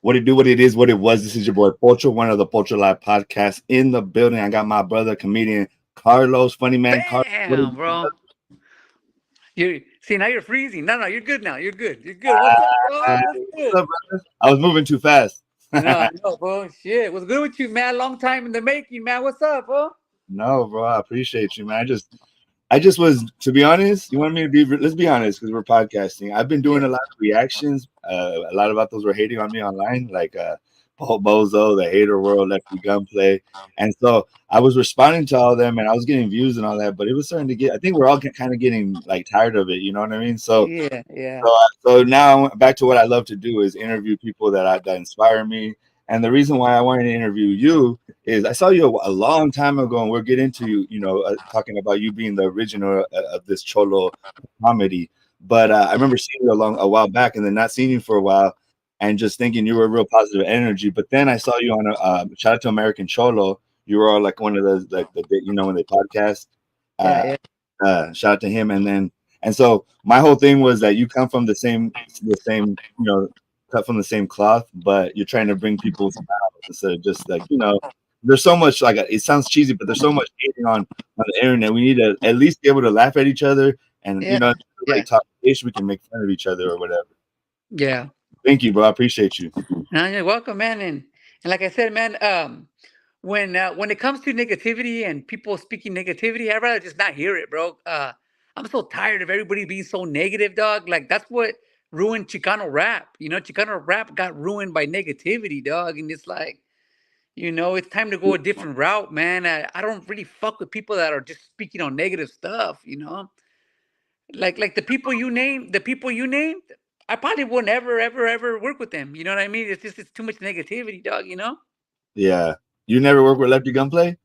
What it do, what it is, what it was. This is your boy Pocho, one of the Pocho Live podcasts in the building. I got my brother, comedian Carlos, funny man Carlos. What it Bam, do, bro. You see now you're freezing. No, you're good now. You're good. You're good. What's up, bro? What's what's good? up, brother? I was moving too fast. I know, bro. Shit. What's good with you, man? Long time in the making, man. What's up, bro? No, bro, I appreciate you, man. I just was, to be honest. You want me to be? Let's be honest, because we're podcasting. I've been doing Yeah. a lot of reactions. A lot about those were hating on me online, like Bozo, the Hater World, Lefty Gunplay, and so I was responding to all of them, and I was getting views and all that. But it was starting to get. I think we're all kind of getting like tired of it. You know what I mean? Yeah, yeah. So now back to what I love to do is interview people that inspire me. And the reason why I wanted to interview you is I saw you a long time ago, and we'll get into talking about you being the original of this cholo comedy. But I remember seeing you a while back, and then not seeing you for a while, and just thinking you were a real positive energy. But then I saw you on a shout out to American Cholo. You were on like one of those like when they podcast. Yeah, Uh, yeah. Shout out to him, and so my whole thing was that you come from the same, cut from the same cloth, but you're trying to bring people smiles instead of just like, there's so much like it sounds cheesy, but there's so much hating on the internet. We need to at least be able to laugh at each other and Yeah. like Yeah. talk ish. We can make fun of each other or whatever. Yeah. Thank you, bro. I appreciate you. No, you're welcome, man. And like I said, man, when it comes to negativity and people speaking negativity, I'd rather just not hear it, bro. I'm so tired of everybody being so negative, dog. Like that's what ruined Chicano rap. Chicano rap got ruined by negativity, dog. And it's like, it's time to go a different route, man. I don't really fuck with people that are just speaking on negative stuff, like the people you named, I probably wouldn't ever work with them. You know what I mean? It's too much negativity, dog. Yeah. You never work with Lefty Gunplay?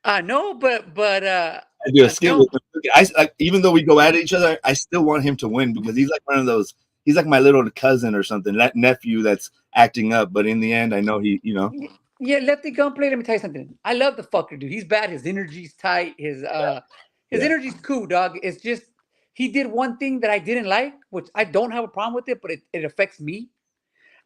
No, but I do a skit no, with him. Even though we go at each other, I still want him to win because he's like one of those. He's like my little cousin or something, that nephew that's acting up. But in the end, I know yeah, Lefty Gunplay. Let me tell you something. I love the fucker, dude. He's bad. His energy's tight. His yeah, energy's cool, dog. It's just he did one thing that I didn't like, which I don't have a problem with it, but it affects me.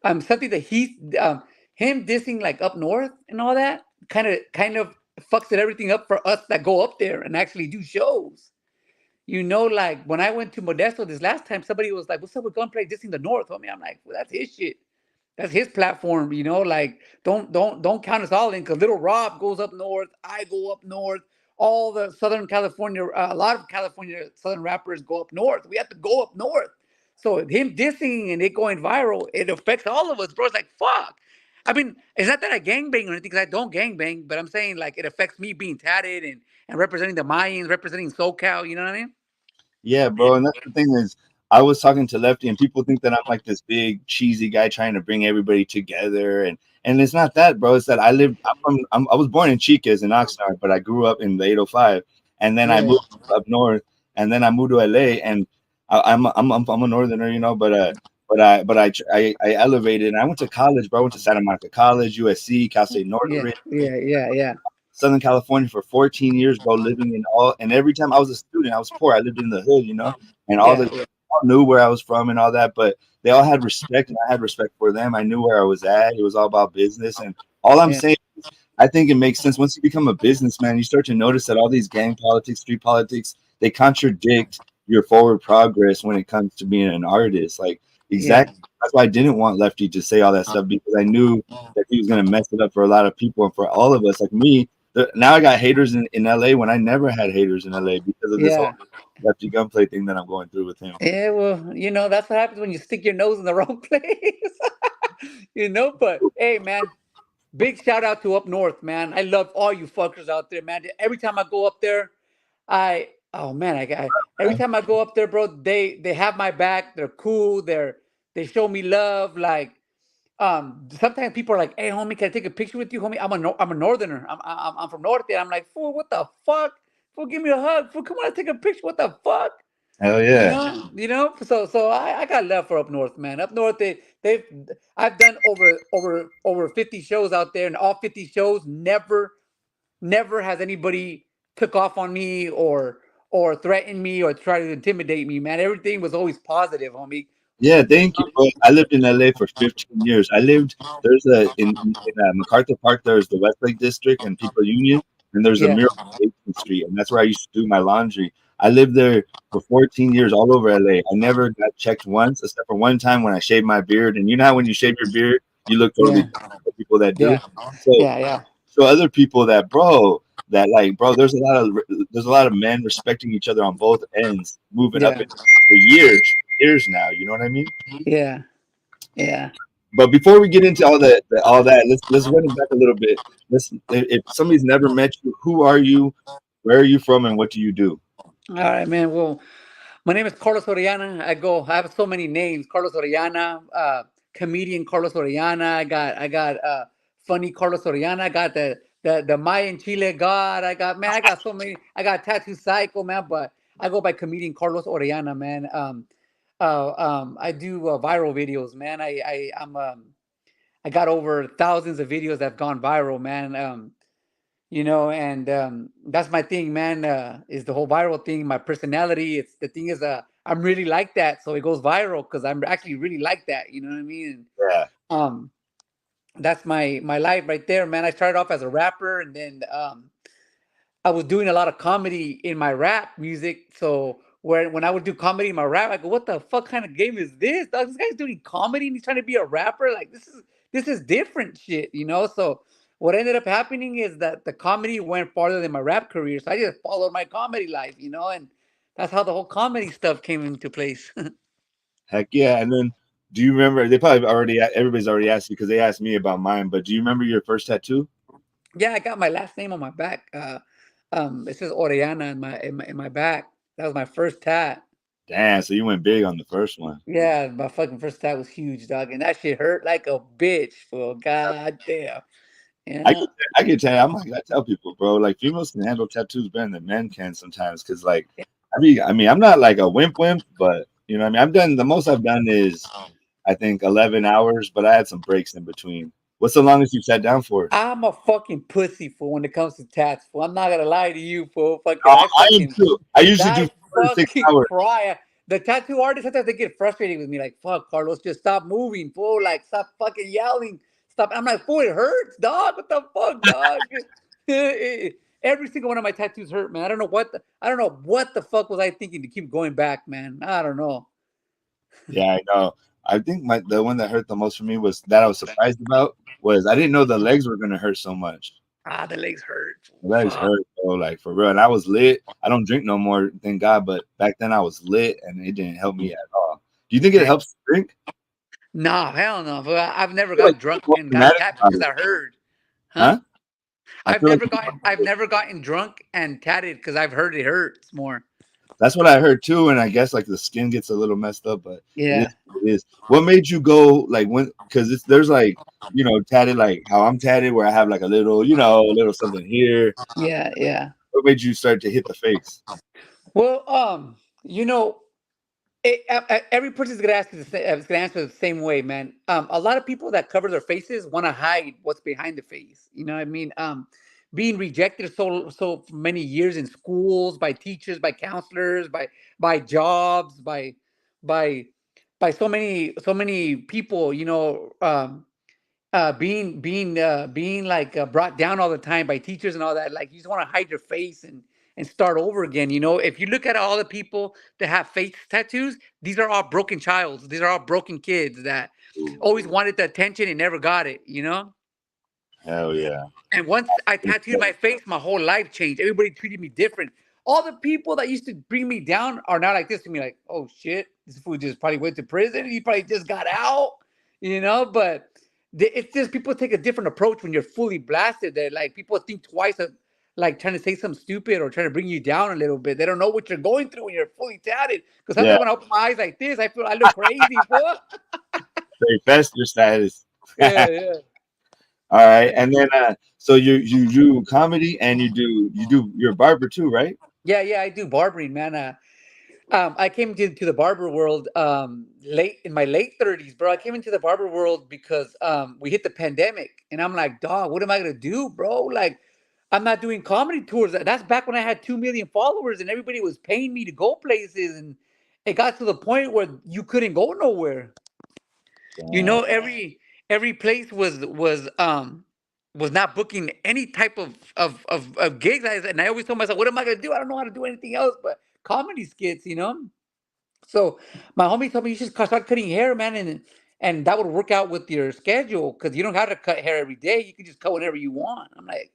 Something that him dissing like up north and all that kind of fucks it everything up for us that go up there and actually do shows. Like when I went to Modesto this last time, somebody was like, "What's up with Gunplay dissing the north?" Homie, I'm like, "Well, that's his shit. That's his platform." Like don't count us all in because Little Rob goes up north, I go up north. All the Southern California, a lot of California Southern rappers go up north. We have to go up north. So him dissing and it going viral, it affects all of us, bro. It's like fuck. I mean, it's not that I gangbang or anything because I don't gangbang, but I'm saying like it affects me being tatted and representing the Mayans, representing SoCal. You know what I mean? yeah, bro. And that's the thing is, I was talking to Lefty, and people think that I'm like this big cheesy guy trying to bring everybody together, and it's not that, bro. It's that I was born in Chiques in Oxnard, but I grew up in the 805, and then I Yeah. moved up north, and then I moved to LA, and I'm a northerner, but I elevated, and I went to college, bro. I went to Santa Monica College, USC, Cal State Yeah, Northridge, yeah, yeah, yeah, Southern California for 14 years, bro, living and every time I was a student, I was poor. I lived in the hood, and yeah, yeah, all knew where I was from and all that, but they all had respect, and I had respect for them. I knew where I was at. It was all about business, and all I'm yeah, saying is, I think it makes sense once you become a businessman, you start to notice that all these gang politics, street politics, they contradict your forward progress when it comes to being an artist. Like yeah, exactly. That's why I didn't want Lefty to say all that stuff because I knew that he was going to mess it up for a lot of people and for all of us. Like me, now I got haters in LA when I never had haters in LA because of this whole yeah. Lefty Gunplay thing that I'm going through with him. Yeah, well, that's what happens when you stick your nose in the wrong place. But hey, man, big shout out to up north, man. I love all you fuckers out there, man. Every time I go up there, oh man, every time I go up there, bro, they have my back. They're cool. They show me love. Like, sometimes people are like, "Hey, homie, can I take a picture with you, homie? I'm a northerner. I'm from North. I'm like, fool, what the fuck? Fool, give me a hug. Fool, come on, take a picture. What the fuck? Hell You yeah. know, So I got love for up north, man. Up north, they've I've done over 50 shows out there, and all 50 shows never has anybody took off on me or threatened me or tried to intimidate me, man. Everything was always positive, homie. Yeah, thank you, bro. I lived in LA for 15 years. I lived there's a in MacArthur Park. There's the Westlake District and People Union, and there's a Yeah, mural on 18th Street, and that's where I used to do my laundry. I lived there for 14 years, all over LA. I never got checked once, except for one time when I shaved my beard. And you know how when you shave your beard, you look totally yeah, different from people that do. yeah, So yeah, yeah, so other people that that like bro, there's a lot of men respecting each other on both ends, moving up yeah, and for years now. You know what I mean? yeah, yeah. But before we get into all that, let's run it back a little bit. Let's if somebody's never met you, who are you? Where are you from, and what do you do? All right, man. Well, my name is Carlos Oriana. I have so many names. Carlos Oriana, comedian Carlos Oriana. I got funny Carlos Oriana. I got the Mayan Chile God. I got so many. I got tattoo psycho man, but I go by comedian Carlos Oriana, man. I do viral videos, man. I got over thousands of videos that have gone viral, man. And that's my thing, man. Is the whole viral thing my personality? It's the thing is, I'm really like that, so it goes viral because I'm actually really like that. You know what I mean? Yeah, Um, that's my life right there, man. I started off as a rapper, and then I was doing a lot of comedy in my rap music. So when I would do comedy in my rap, I go, "What the fuck kind of game is this? Dog? This guy's doing comedy and he's trying to be a rapper. Like this is different shit, you know." So what ended up happening is that the comedy went farther than my rap career. So I just followed my comedy life, and that's how the whole comedy stuff came into place. heck yeah. And then, do you remember? They probably already everybody's already asked you because they asked me about mine. But do you remember your first tattoo? Yeah, I got my last name on my back. It says Oriana in my back. That was my first tat. Damn, so you went big on the first one. Yeah, my fucking first tat was huge, dog, and that shit hurt like a bitch. For god damn, I yeah. can I can tell you, I tell people, bro, like females can handle tattoos better than men can sometimes. Cause like I mean, I'm not like a wimp, but you know what I mean? I've done the most I've done is I think 11 hours, but I had some breaks in between. What's the longest you sat down for? I'm a fucking pussy for when it comes to tats. Fool. I'm not gonna lie to you, for fucking. Oh, I am too. I usually do I 4 to 6 fucking hours. cry. The tattoo artists sometimes they get frustrated with me, like, "Fuck, Carlos, just stop moving, fool. Like, stop fucking yelling, stop." I'm like, "Fool, it hurts, dog. What the fuck, dog?" Every single one of my tattoos hurt, man. I don't know what the fuck was I thinking to keep going back, man. I don't know. Yeah, I know. I think the one that hurt the most for me was that I was surprised about was I didn't know the legs were gonna hurt so much. Ah, the legs hurt. The Fool. legs Fuck. hurt, bro, like for real. And I was lit. I don't drink no more, thank God, but back then I was lit and it didn't help me at all. Do you think it helps to drink? Nah, hell no. Fool. I've never I feel like got people drunk are more and got dramatic tapped about because it. I heard, huh? Huh? I feel like people are I've more never gotten drunk and tatted because I've heard it hurts more. that's what I heard too, and I guess like the skin gets a little messed up, but it is Yeah, what it is. What made you go like when? Because there's like tatted like how I'm tatted, where I have like a little something here. yeah, yeah. What made you start to hit the face? Well, you know, every person's gonna ask you is gonna answer the same way, man. A lot of people that cover their faces want to hide what's behind the face. You know what I mean? Being rejected so for many years in schools, by teachers, by counselors, by jobs, by by so many people. Being like brought down all the time by teachers and all that. Like you just want to hide your face and start over again. If you look at all the people that have face tattoos, these are all broken childs. These are all broken kids that always Ooh, wanted the attention and never got it. hell yeah! And once I tattooed my face, my whole life changed. Everybody treated me different. All the people that used to bring me down are now like this to me, like, "Oh shit, this fool just probably went to prison. He probably just got out." But it's just people take a different approach when you're fully blasted. That like people think twice of like trying to say something stupid or trying to bring you down a little bit. They don't know what you're going through when you're fully tatted. Because Yeah, sometimes when I open my eyes like this, I feel I look crazy, fool. very fester status. Yeah, yeah. All right, and then so you do comedy and you're a barber too, right? Yeah, yeah, I do barbering, man. I came to the barber world late in my late 30s, bro. I came into the barber world because we hit the pandemic, and I'm like, dog, what am I gonna do, bro? Like, I'm not doing comedy tours. That's back when I had 2 million followers, and everybody was paying me to go places, it got to the point where you couldn't go nowhere. You Uh, know, every place was not booking any type of gigs. And I always told myself, what am I gonna do? I don't know how to do anything else but comedy skits, you know? So my homie told me you should start cutting hair, man, and that would work out with your schedule because you don't have to cut hair every day. You can just cut whenever you want. I'm like,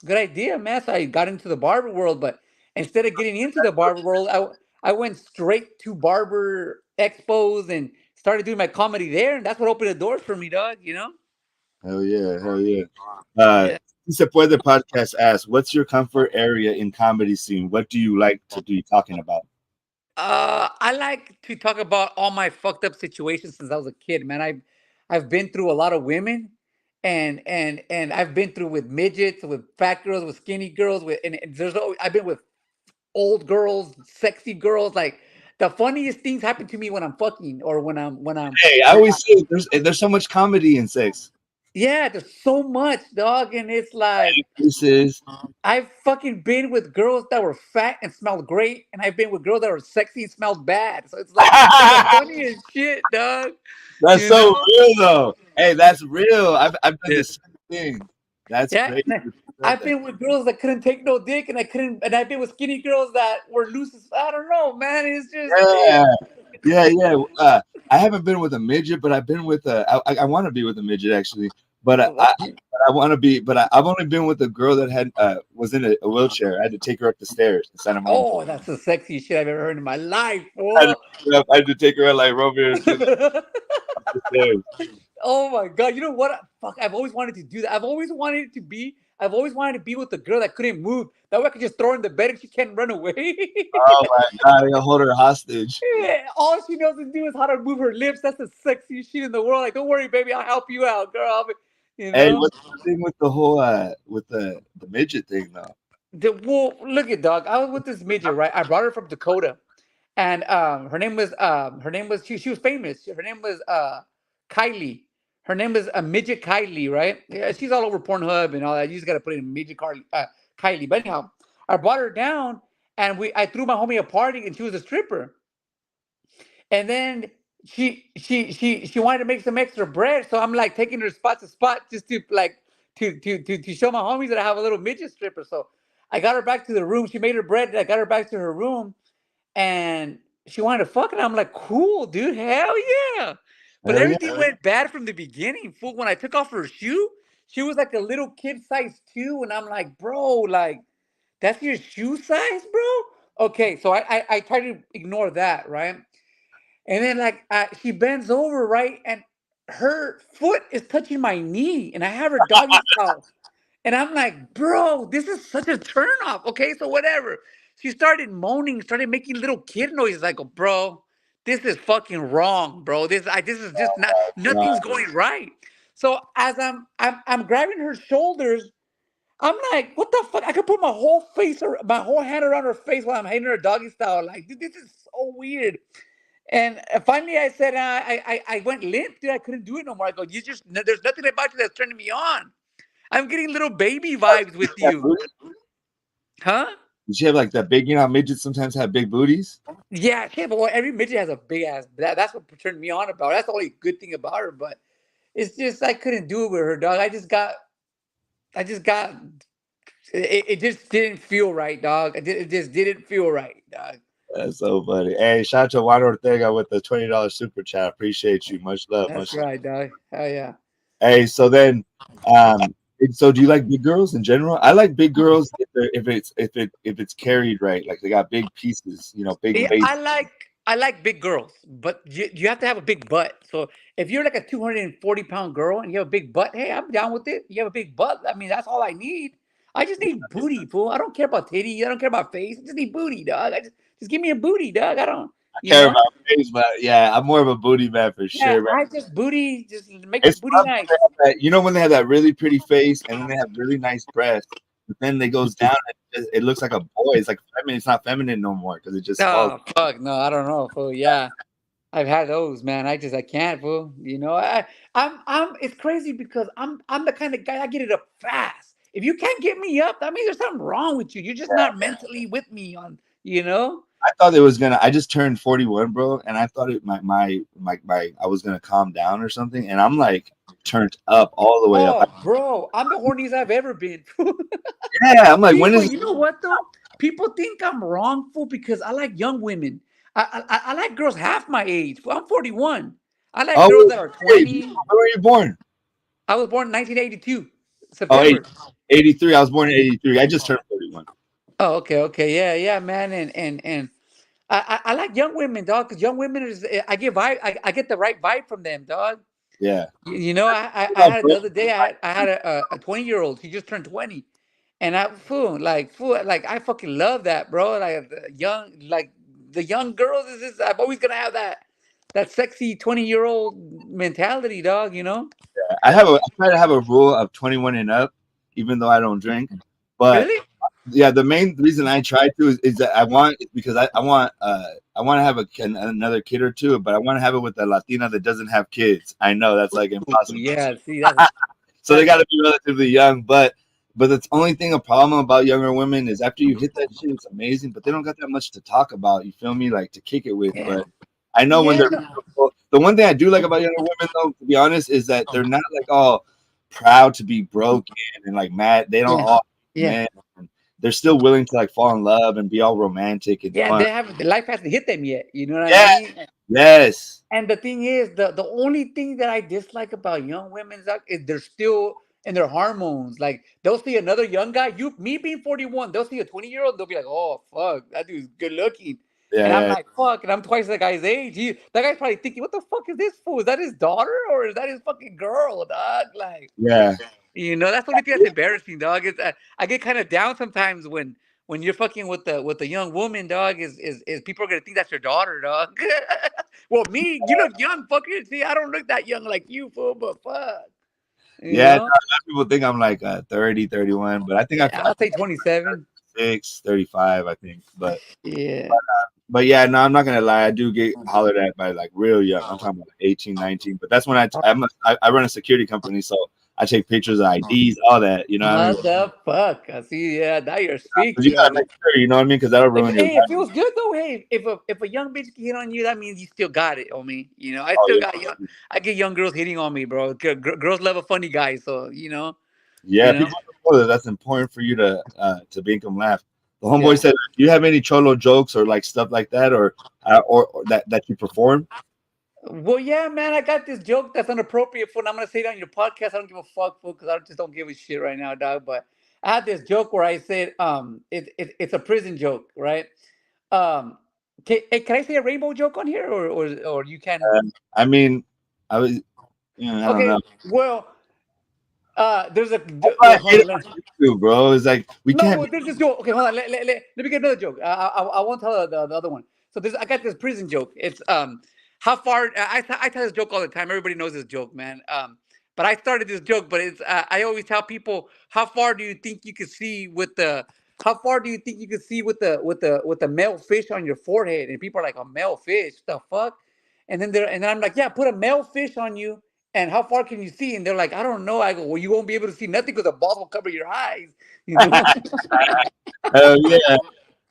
good idea, man. So I got into the barber world, but instead of getting into the barber world, I went straight to barber expos and started doing my comedy there, and that's what opened the doors for me, dog. You know? hell yeah, hell yeah. Uh, Yeah. Se Puede podcast asks, what's your comfort area in comedy scene? What do you like to be talking about? I like to talk about all my fucked up situations since I was a kid, man. I've been through a lot of women, and I've been through with midgets, with fat girls, with skinny girls, and I've been with old girls, sexy girls. Like the funniest things happen to me when I'm fucking or Hey, I always say there's so much comedy in sex. yeah. There's so much, dog, and it's like This is I've fucking been with girls that were fat and smelled great, and I've been with girls that were sexy and smelled bad. So it's like it's the funniest shit, dog. that's You so know? real though. Hey, that's real. I've done Yeah. the same thing. That's Yeah. crazy. And You said I've that. been with girls that couldn't take no dick, and I've been with skinny girls that were loose as I don't know, man. It's just Yeah, yeah, yeah. I haven't been with a midget, but I've been with I want to be with a midget actually, but I want to be, but I've only been with a girl that had was in a wheelchair. I had to take her up the stairs to send her home. oh, that's the sexiest shit I've ever heard in my life, I had to, boy. I had to take her out like Romeo and Juliet up the stairs. Oh my god! You know what? Fuck! I've always wanted to do that. I've always wanted to be. I've always wanted to be with a girl that couldn't move. That way, I could just throw her in the bed and she can't run away. Oh my god, I gotta hold her hostage. Yeah, all she knows to do is how to move her lips. That's the sexiest shit in the world. Like, don't worry, baby, I'll help you out, girl. You Hey, know. what's the thing with the whole with the midget thing though? Well, look at dog. I was with this midget, right? I brought her from Dakota, and her name was she was famous. Her name was Kylie. Her name was midget Kylie, right? Yeah, she's all over Pornhub and all that. You just gotta put in midget Kylie. But anyhow, I brought her down, and I threw my homie a party, and she was a stripper. And then she wanted to make some extra bread, so I'm like taking her spot to spot just to like to show my homies that I have a little midget stripper. So I got her back to the room. She made her bread. I got her back to her room, and she wanted to fuck, and I'm like, cool, dude, hell yeah. But Hell yeah. everything went bad from the beginning. Fool, when I took off her shoe, she was like a little kid size too, and I'm like, bro, like that's your shoe size, bro. Okay, so I try to ignore that, right? And then like she bends over, right, and her foot is touching my knee, and I have her doggy style, and I'm like, bro, this is such a turn off. Okay, so whatever. She started moaning, started making little kid noises. I go, bro, this is fucking wrong, bro. This is just not God. nothing's going right. So as I'm grabbing her shoulders, I'm like, what the fuck? I could put my whole face or my whole hand around her face while I'm hitting her doggy style. Like, dude, this is so weird. And finally, I said, I went limp, dude. I couldn't do it no more. I go, there's nothing about you that's turning me on. I'm getting little baby vibes with That you, booty? huh? Did she have like that big? You know how midgets sometimes have big booties. Yeah, but well, every midget has a big ass. That's what turned me on about her. That's the only good thing about her. But it's just I couldn't do it with her, dog. I just got. It just didn't feel right, dog. It just didn't feel right, dog. That's so funny. Hey, shout out to Juan Ortega with the $20 super chat. Appreciate you. Much love. That's Much love. right, dog. Hell yeah. Hey, so then, so do you like big girls in general? I like big girls if it's carried right, like they got big pieces, big Yeah, waist. I like big girls, but you have to have a big butt. So if you're like a 240-pound girl and you have a big butt, hey, I'm down with it. You have a big butt. I mean, that's all I need. I just need booty, fool. I don't care about titty. I don't care about face. I just need booty, dog. Just give me a booty, dog. I don't, I you care know. about face, but yeah, I'm more of a booty man for Yeah, sure, man. I just booty. Just make my It's booty tough when nice. they have that, when they have that really pretty face and then they have really nice breasts, but then they goes down and it looks like a boy. It's like feminine. It's not feminine no more because it just falls. Oh fuck, no, I don't know, fool. Yeah. I've had those, man. I can't, fool. You know, I'm. It's crazy because I'm the kind of guy I get it up fast. If you can't get me up, that means there's something wrong with you. You're just not mentally with me on. You know. I thought it was gonna. I just turned 41, bro, and I thought my I was gonna calm down or something, and I'm like turned up all the way up. Oh, bro, I'm the horniest I've ever been. Yeah, I'm like, See, when but is? you know what though? People think I'm wrongful because I like young women. I like girls half my age. I'm 41. I like Oh, girls that are wait, 20. where were you born? I was born in 1982, Oh, 80, September. 83. I was born in 83. I just turned 41. Oh, okay, okay, yeah, yeah, man, and I like young women, dog, because young women is I get vibe, I get the right vibe from them, dog. Yeah. You know, I About had it the bro- other day. I had a 20-year-old. He just turned 20, and fool, like I fucking love that, bro. Like the young girls is just I'm always gonna have that sexy 20-year-old mentality, dog. You know? I try to have a rule of 21 and up, even though I don't drink. But Really? yeah, the main reason I try to is that I want because I want to have another kid or two, but I want to have it with a Latina that doesn't have kids. I know that's like Ooh, impossible. yeah. See, So they that's got to be relatively young, but the only thing a problem about younger women is after you hit that shit, it's amazing, but they don't got that much to talk about. You feel me? Like to kick it with. yeah, But I know when yeah, they're the one thing I do like about younger women, though, to be honest, is that they're not like all proud to be broken and like mad. They don't yeah, all yeah. man. They're still willing to like fall in love and be all romantic and Yeah, fun. they have life hasn't hit them yet. You know what I Yeah. mean? Yes. And the thing is, the only thing that I dislike about young women Zach, is they're still in their hormones. Like they'll see another young guy, me being 41, they'll see a 20-year-old, they'll be like, "Oh fuck, that dude's good looking," Yeah. and I'm Yeah. like, "Fuck," and I'm twice that guy's age. That guy's probably thinking, "What the fuck is this fool? Is that his daughter or is that his fucking girl, dog?" Like, Yeah. that's the only thing that's embarrassing, dog. Is I get kind of down sometimes when you're fucking with the young woman, dog. Is people are gonna think that's your daughter, dog? Well, me, you look young, fucker. See, I don't look that young like you, fool, but fuck, you Yeah. No, a lot know. of people think I'm like 30, 31, but I think Yeah, I'll say 27. 36, 35, I think. Yeah. But yeah, no, I'm not gonna lie. I do get hollered at by like real young. I'm talking about 18, 19. But that's when I run a security company, so I take pictures of IDs, all that. You know what I mean? Motherfucker. I see. Yeah, now you're 'Cause you speaking. gotta make sure. You know what I mean? Because that'll ruin your Hey, it life. feels good though. Hey, if a young bitch can hit on you, that means you still got it on me. I Oh still yeah, got young. I get young girls hitting on me, bro. Girls love a funny guy, so yeah. you know. People don't know that that's important for you to make them laugh. The homeboy Yeah. said, "Do you have any cholo jokes or like stuff like that, or that you perform?" Well, yeah, man. I got this joke that's inappropriate for, and I'm gonna say it on your podcast. I don't give a fuck, fool, because I just don't give a shit right now, dog. But I had this joke where I said, it's a prison joke, right? Um, can I say a rainbow joke on here, or you can? I mean, I was, I don't Okay, know. well, there's a That's why I hate hold it on. on YouTube, bro. It's like we No, can't well, there's this joke. Okay, hold on. Let me get another joke. I won't tell the other one. So I got this prison joke. It's how far I tell this joke all the time. Everybody knows this joke, man. But I started this joke, but it's I always tell people how far do you think you could see with the how far do you think you could see with the male fish on your forehead? And people are like, a male fish, the fuck? And then I'm like, yeah, put a male fish on you. And how far can you see? And they're like, I don't know. I go, well, you won't be able to see nothing because the balls will cover your eyes. You know? hell yeah.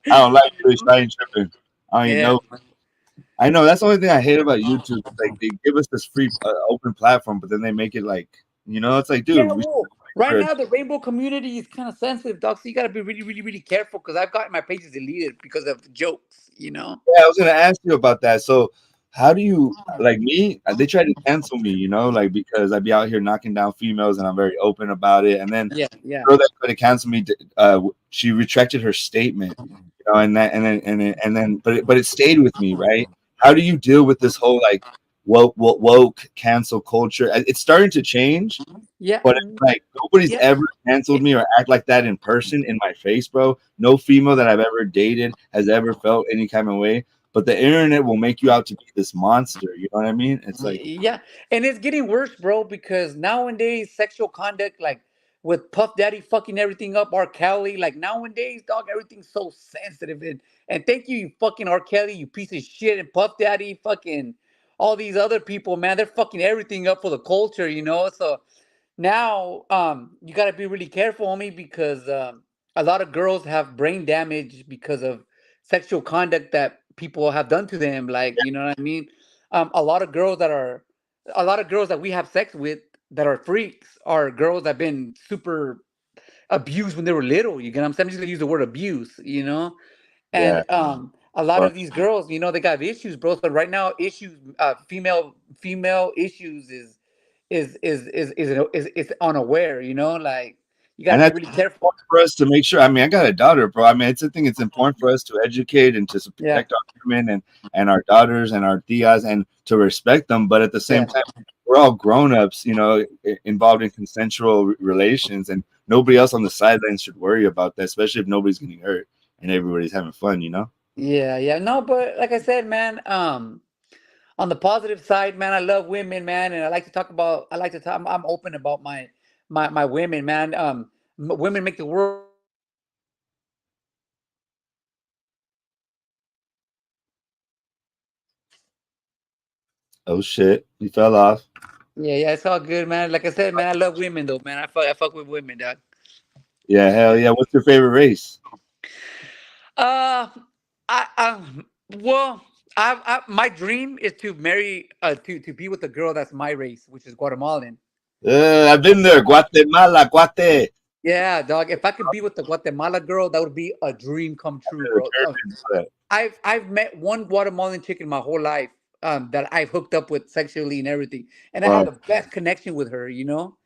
I don't like fish. I ain't tripping. I ain't Yeah. know. I know that's the only thing I hate about YouTube. Like they give us this free open platform, but then they make it like it's like, Yeah, dude, we well, should right make sure. now the rainbow community is kind of sensitive, dog. So you gotta be really, really, really careful because I've gotten my pages deleted because of jokes. Yeah, I was gonna ask you about that. So, how do you like me? They try to cancel me, like because I be out here knocking down females and I'm very open about it. And then Yeah, the yeah. girl that tried to cancel me, she retracted her statement, but it stayed with me, right? How do you deal with this whole like woke cancel culture? It's starting to change, Yeah. but it's like nobody's Yeah. ever canceled me or act like that in person in my face, bro. No female that I've ever dated has ever felt any kind of way. But the internet will make you out to be this monster. You know what I mean? It's like, Yeah, and it's getting worse, bro, because nowadays sexual conduct, like with Puff Daddy fucking everything up, R. Kelly, like nowadays, dog, everything's so sensitive. And thank you, you fucking R. Kelly, you piece of shit, and Puff Daddy, fucking all these other people, man, they're fucking everything up for the culture. So now, you gotta be really careful, homie, because a lot of girls have brain damage because of sexual conduct that people have done to them. Like, you know what I mean? A lot of girls that are, a lot of girls that we have sex with that are freaks are girls that have been super abused when they were little. You get what I'm saying? I'm just gonna use the word abuse, you know? Yeah. And a lot Well, of these girls, you know, they got issues, bro. So right now, issues, female issues is unaware, you know, like you got to and be that's really careful. important for us to make sure. I mean, I got a daughter, bro. I mean, it's a thing. It's important for us to educate and to Yeah, protect our women and our daughters and our tias and to respect them. But at the same yeah, time, we're all grown ups, you know, involved in consensual relations, and nobody else on the sidelines should worry about that, especially if nobody's getting hurt and everybody's having fun, you know. yeah, yeah. No, but like I said, man, on the positive side, man, I love women, man, and I like to talk about. I like to talk. I'm open about my women, man. Women make the world a better place. Oh shit, you fell off. Yeah, yeah, it's all good, man. Like I said, man, I love women though, man. I fuck with women, dog. Yeah, hell yeah. What's your favorite race? Uh, I well, my dream is to marry, to be with a girl that's my race, which is Guatemalan. I've been there. Guatemala, Guate. Yeah, dog. If I could be with the Guatemala girl, that would be a dream come true, bro. I've met one Guatemalan chick in my whole life, that I've hooked up with sexually and everything, and I had Bro, the best connection with her, you know.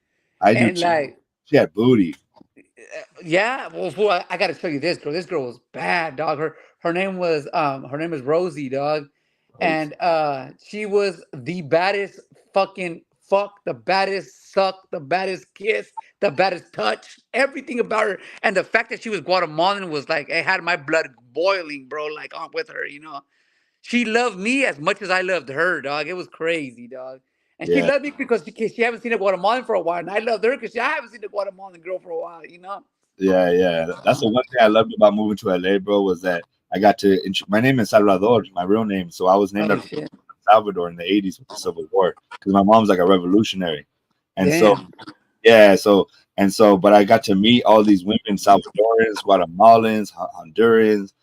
I do And too. like, She had booty. yeah, well, fool, I got to show you this girl. This girl was bad, dog. Her name is Rosie, dog, and she was the baddest fucking fuck, the baddest suck, the baddest kiss, the baddest touch, everything about her, and the fact that she was Guatemalan was like, it had my blood boiling, bro. Like on with her, you know. She loved me as much as I loved her, dog. It was crazy, dog. And she Yeah, loved me because she haven't seen a Guatemalan for a while, and I loved her because I haven't seen a Guatemalan girl for a while, you know. yeah, yeah. That's the one thing I loved about moving to LA, bro, was that I got to. My name is Salvador, my real name. So I was named Oh after shit! Salvador in the '80s with the Civil War because my mom's like a revolutionary, and so Damn. yeah, but I got to meet all these women, Salvadorans, Guatemalans, Hondurans.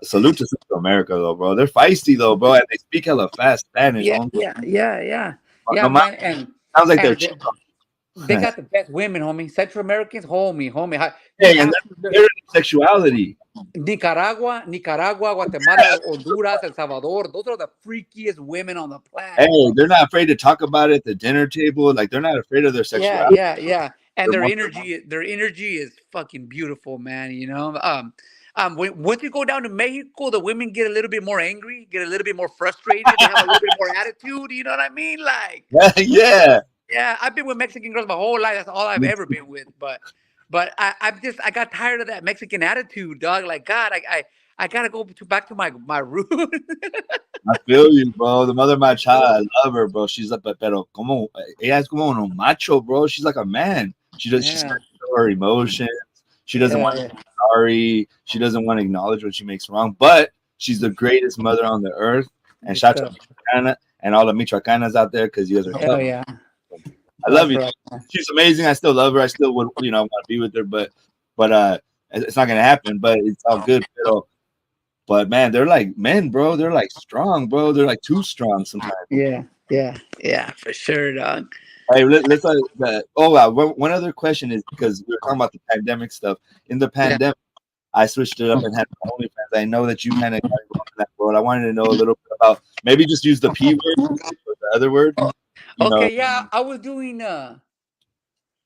Salute to Central America, though, bro. They're feisty, though, bro, and they speak hella fast Spanish. Yeah, Oh, yeah, yeah, yeah, no yeah, matter, man. sounds like they're And cheap. they got the best women, homie. Central Americans, homie. You Hey, and have to they're into sexuality. Nicaragua, Guatemala, Honduras, El Salvador. Those are the freakiest women on the Hey, planet. they're not afraid to talk about it at the dinner table. Like they're not afraid of their Yeah, sexuality. yeah, yeah. And They're more, their energy is fucking beautiful, man. You know, once you go down to Mexico, the women get a little bit more angry, get a little bit more frustrated. They have a little bit more attitude. You know what I mean? Like, yeah. yeah, I've been with Mexican girls my whole life. That's all I've ever been with. But I got tired of that Mexican attitude, dog. Like, God, I gotta go back to my roots. I feel you, bro. The mother of my child, I love her, bro. She's like, pero como ella es como un macho, bro. She's like a man. She Yeah, starts to show her emotions. She doesn't yeah, want to yeah. be sorry. She doesn't want to acknowledge when she makes wrong. But she's the greatest mother on the earth. And Good shout out stuff. to Michoacana and all the Michoacanas out there because you guys are tough. Hell yeah, I love that's you. right. She's amazing. I still love her. I still would, want to be with her, but it's not gonna happen. But it's all good. But man, they're like men, bro. They're like strong, bro. They're like too strong sometimes. Yeah, yeah, yeah, for sure, dog. Hey, let's one other question is because we were talking about the pandemic stuff. In the Yeah. pandemic, I switched it up and had my OnlyFans. I know that you kind of got involved in that world. I wanted to know a little bit about maybe just use the P word or the other word, you know, Okay, yeah,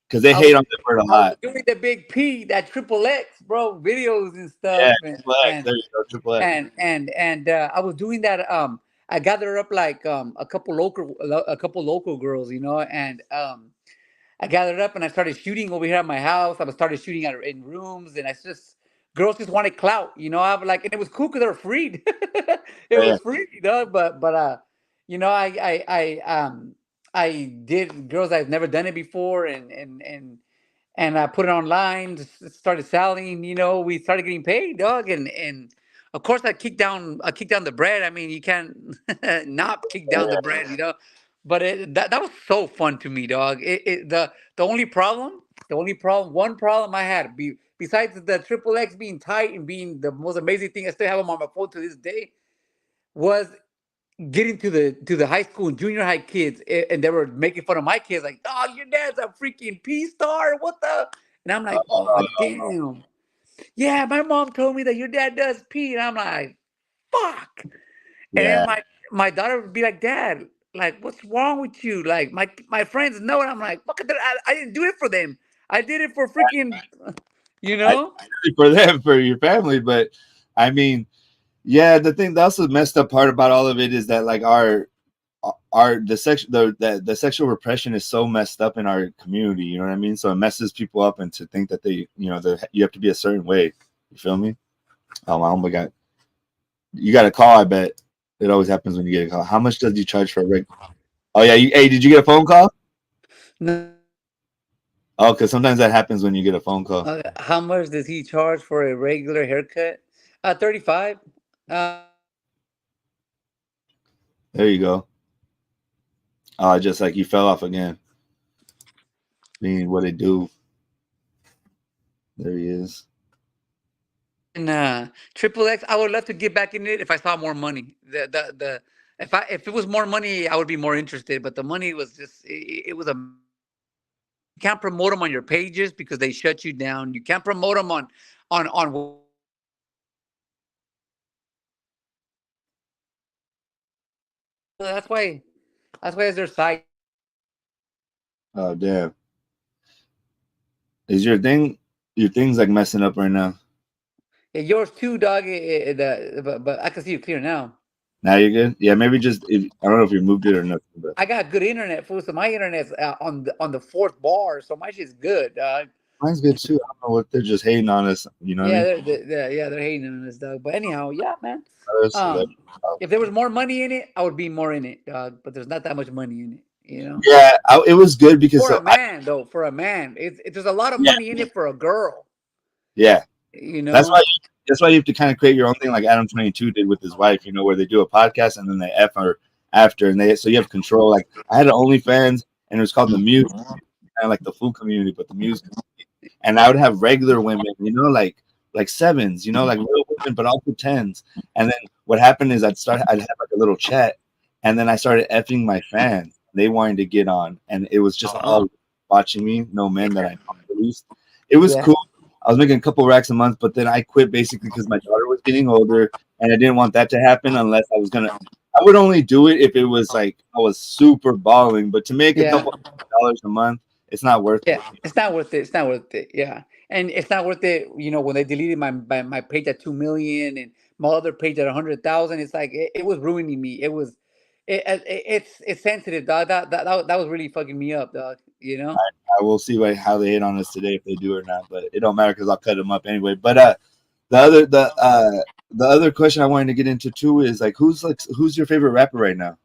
because they I was hate on that word a I was lot. doing the big P, that triple X, bro, videos and Yeah, stuff, triple X. There you go, triple X. I was doing that. I gathered up like a couple local girls, you know, and I gathered up and I started shooting over here at my house. I started shooting in rooms, and I just girls just wanted clout, you know. I was like, and it was cool because they were free. It Yeah, was free, you know. But you know, I did girls I've never done it before, and I put it online, started selling. You know, we started getting paid, dog, and of course I kicked down the bread. I mean, you can't not kick down the bread, you know. But that was so fun to me, dog. The only problem. The only problem, one problem I had, besides the triple X being tight and being the most amazing thing, I still have them on my phone to this day, was getting to the high school and junior high kids, and they were making fun of my kids, like, "Dog, your dad's a freaking P star. What the?" And I'm like, "Oh, damn. Yeah, my mom told me that your dad does pee." And I'm like, "Fuck." And then Yeah. my daughter would be like, "Dad, like, what's wrong with you? Like, my friends know." And I'm like, "Fuck it, I didn't do it for them. I did it for freaking, you I know." for them, for your family, but I mean, yeah, the thing, the also messed up part about all of it is that like our the sexual repression is so messed up in our community. You know what I mean? So it messes people up, and to think that they, you have to be a certain way. You feel me? Oh my god, you got a call. I bet it always happens when you get a call. How much does you charge for a rig? Oh yeah, hey, did you get a phone call? No. Oh, because sometimes that happens when you get a phone call. How much does he charge for a regular haircut? 35. There you go. Just like you fell off again. Being what it do. There he is. And triple X, I would love to get back in it if I saw more money. The if it was more money, I would be more interested. But the money was just it was a. You can't promote them on your pages because they shut you down. You can't promote them on. That's why. That's why it's their site. Oh damn. Is your thing's like messing up right now? Yeah, yours too, dog. But I can see you clear now. Now you're good. Yeah, maybe just I don't know if you moved it or nothing, but I got good internet, fool. So my internet's on the fourth bar, so my shit's good, dog. mine's good too. I don't know what they're just hating on us. You know what I Yeah, mean? they're hating on this, dog. But anyhow, yeah, man. Us, like, Um, if there was more money in it, I would be more in it, dog. But there's not that much money in it, you know. yeah, it was good because For a man, though, for a man, there's a lot of yeah, money in it for a girl, yeah. you That's why know. that's why you have to kind of create your own thing, like Adam 22 did with his wife. Where they do a podcast and then they f her after, and so you have control. Like I had an OnlyFans, and it was called the Muse, kind of like the food community, but the Muse. And I would have regular women, like sevens, like real women, but also tens. And then what happened is I'd have like a little chat, and then I started effing my fans. They wanted to get on, and it was just all watching me, no men that I released. It was Yeah, cool. I was making a couple racks a month, but then I quit basically because my daughter was getting older, and I didn't want that to happen unless I was gonna. I would only do it if it was like I was super balling, but to make a yeah. couple $100 a month, it's not worth Yeah, it. it's not worth it. It's not worth it. Yeah, and it's not worth it. When they deleted my page at 2 million and my other page at 100,000, it's like it was ruining me. It's sensitive, dog. That was really fucking me up, dog. You know. I will see how they hit on us today, if they do or not, but it don't matter because I'll cut them up anyway. But the other question I wanted to get into too is like who's your favorite rapper right now?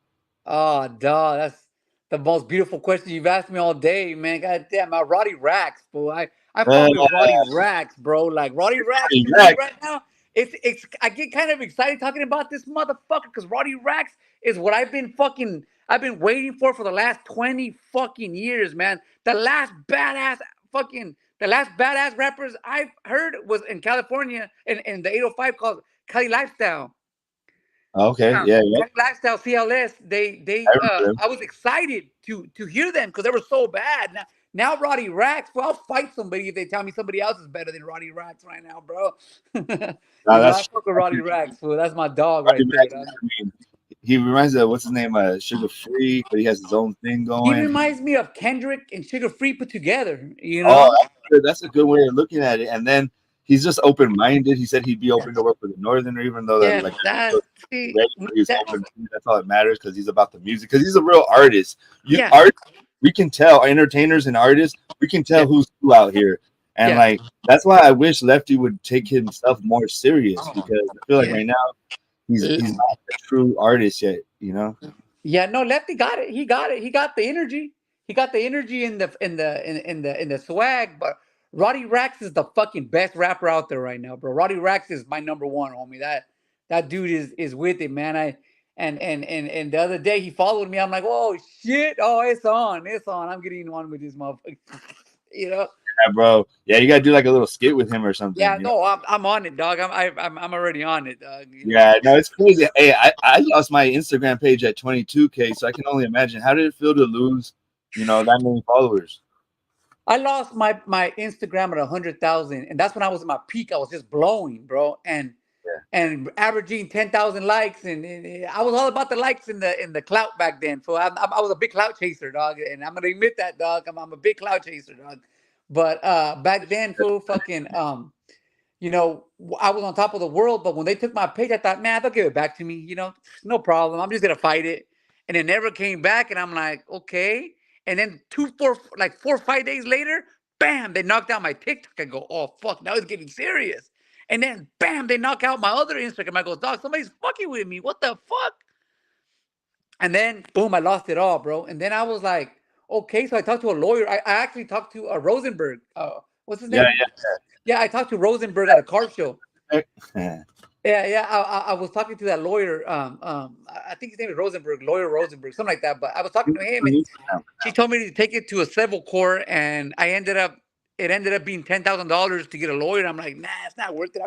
Oh, dog, that's the most beautiful question you've asked me all day, man. God damn, Roddy Racks, boy. I Uh, fuck with Roddy Racks, bro. Like Roddy Racks to me Rex. right now. It's I get kind of excited talking about this motherfucker because Roddy Racks is what I've been waiting for the last 20 fucking years, man. The last badass rappers I've heard was in California in the 805 called Cali Lifestyle. Okay, yeah, yeah, Cali Lifestyle CLS, I remember them. I was excited to hear them because they were so bad. Now Roddy Racks, well, I'll fight somebody if they tell me somebody else is better than Roddy Racks right now, bro. No, I fuck with Roddy Racks, fool. That's my dog Roddy right there, Rex. dog. I mean, he reminds me of what's his name, Sugar Free, but he has his own thing He going. reminds me of Kendrick and Sugar Free put together, you Oh, know? that's a good way of looking at it. And then he's just open minded. He said he'd be open to work with the Northerner, even though that Yeah, like see, he's that, open. That's all that matters because he's about the music. Because he's a real artist. yeah, We can tell entertainers and artists. We can yeah, tell who's who out here, and yeah, like that's why I wish Lefty would take himself more serious because I feel like yeah. right now he's not a true artist yet. Yeah, no, Lefty got it. He got it. He got the energy. He got the energy in the swag. But Roddy Rax is the fucking best rapper out there right now, bro. Roddy Rax is my number one, homie. That dude is with it, man. And the other day he followed me. I'm like, oh shit, oh it's on. I'm getting on with this motherfucker. You know. Yeah, bro. Yeah, you gotta do like a little skit with him or something. Yeah, You know? no, I'm on it, dog. I'm already on it, dog. You know. Yeah, no, it's crazy. Hey, I lost my Instagram page at 22K, so I can only imagine how did it feel to lose, that many followers. I lost my Instagram at 100,000, and that's when I was at my peak. I was just blowing, bro, Yeah, and averaging 10,000 likes, and I was all about the likes in the clout back then. So I was a big clout chaser, dog, and I'm gonna admit that, dog. I'm a big clout chaser, dog. But back then, fool, fucking I was on top of the world, but when they took my page, I thought, man, they'll give it back to me. No problem. I'm just gonna fight it, and it never came back. And I'm like, okay. And then 4 or 5 days later, bam, they knocked out my TikTok. I go, oh fuck, now it's getting serious. And then bam, they knock out my other Instagram. I go, dog, somebody's fucking with me. What the fuck? And then boom, I lost it all, bro. And then I was like, okay. So I talked to a lawyer. I actually talked to a Rosenberg. What's his yeah, name? Yeah, I talked to Rosenberg at a car show. yeah. Yeah, yeah. I was talking to that lawyer. I think his name is Rosenberg, lawyer Rosenberg, something like that. But I was talking to him, and he told me to take it to a civil court, and it ended up being $10,000 to get a lawyer. I'm like, nah, it's not worth it.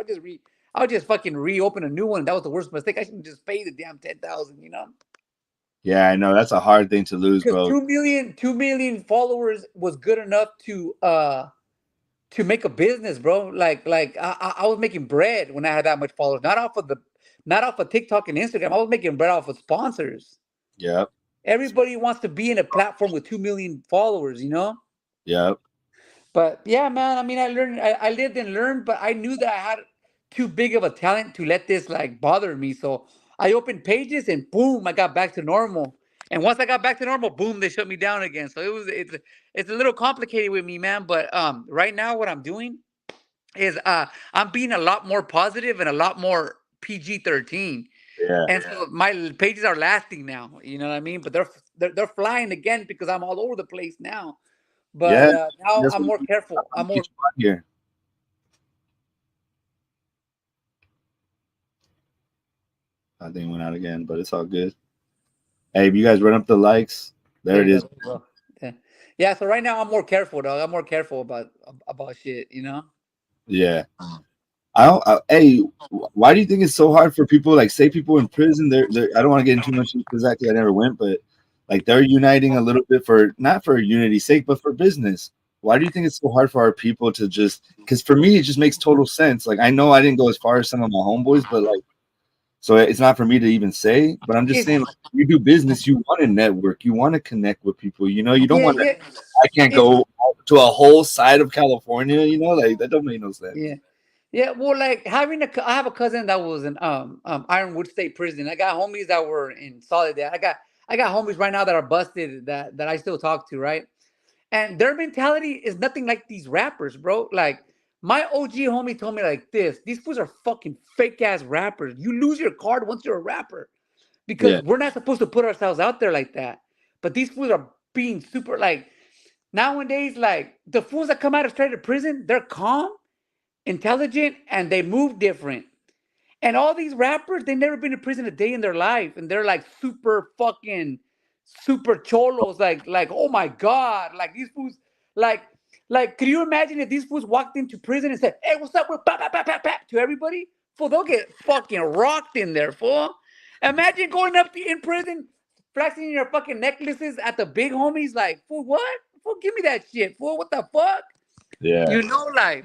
I'll just fucking reopen a new one. That was the worst mistake. I should just pay the damn 10,000. Yeah, I know that's a hard thing to lose, Because bro. 2 million followers was good enough to make a business, bro. I was making bread when I had that much followers, not off of TikTok and Instagram. I was making bread off of sponsors. Yep, Everybody wants to be in a platform with 2 million followers. yep, But yeah, man. I mean, I lived and learned, but I knew that I had too big of a talent to let this like bother me. So I opened pages, and boom, I got back to normal. And once I got back to normal, boom, they shut me down again. So it's a little complicated with me, man. But right now, what I'm doing is I'm being a lot more positive and a lot more PG-13. yeah, And so my pages are lasting now. You know what I mean? But they're flying again because I'm all over the place now. But yeah. now That's I'm what more careful. I'm more. keeps you on here. I think it went out again, but it's all good. Hey, if you guys run up the likes, there There it you is. go. Bro. Yeah. Yeah. So right now I'm more careful, dog. I'm more careful about shit. Yeah. I don't. Hey, why do you think it's so hard for people like say people in prison? They're I don't want to get into too much into that because I never went, but like they're uniting a little bit for not for unity's sake, but for business. Why do you think it's so hard for our people to just? Because for me, it just makes total sense. Like I know I didn't go as far as some of my homeboys, but like so it's not for me to even say. But I'm just It's saying, like, you do business, you want to network, you want to connect with people. You don't yeah, want to. yeah. I can't It's go to a whole side of California. Like that don't make no sense. yeah. Yeah, well, like I have a cousin that was in Ironwood State Prison. I got homies that were in Soledad. I got homies right now that are busted that I still talk to, right? And their mentality is nothing like these rappers, bro. Like my OG homie told me like this: these fools are fucking fake ass rappers. You lose your card once you're a rapper because Yeah, we're not supposed to put ourselves out there like that. But these fools are being super like nowadays. Like the fools that come out of straight to prison, they're calm, intelligent, and they move different. And all these rappers, they never been to prison a day in their life, and they're like super cholos. Like oh my god, like these fools, like could you imagine if these fools walked into prison and said, "Hey, what's up?" With pap, pap, pap, pap, pap, to everybody, fool, they'll get fucking rocked in there, fool. Imagine going up in prison, flashing your fucking necklaces at the big homies, like, fool, what? Fool, give me that shit, fool. What the fuck? yeah. Like,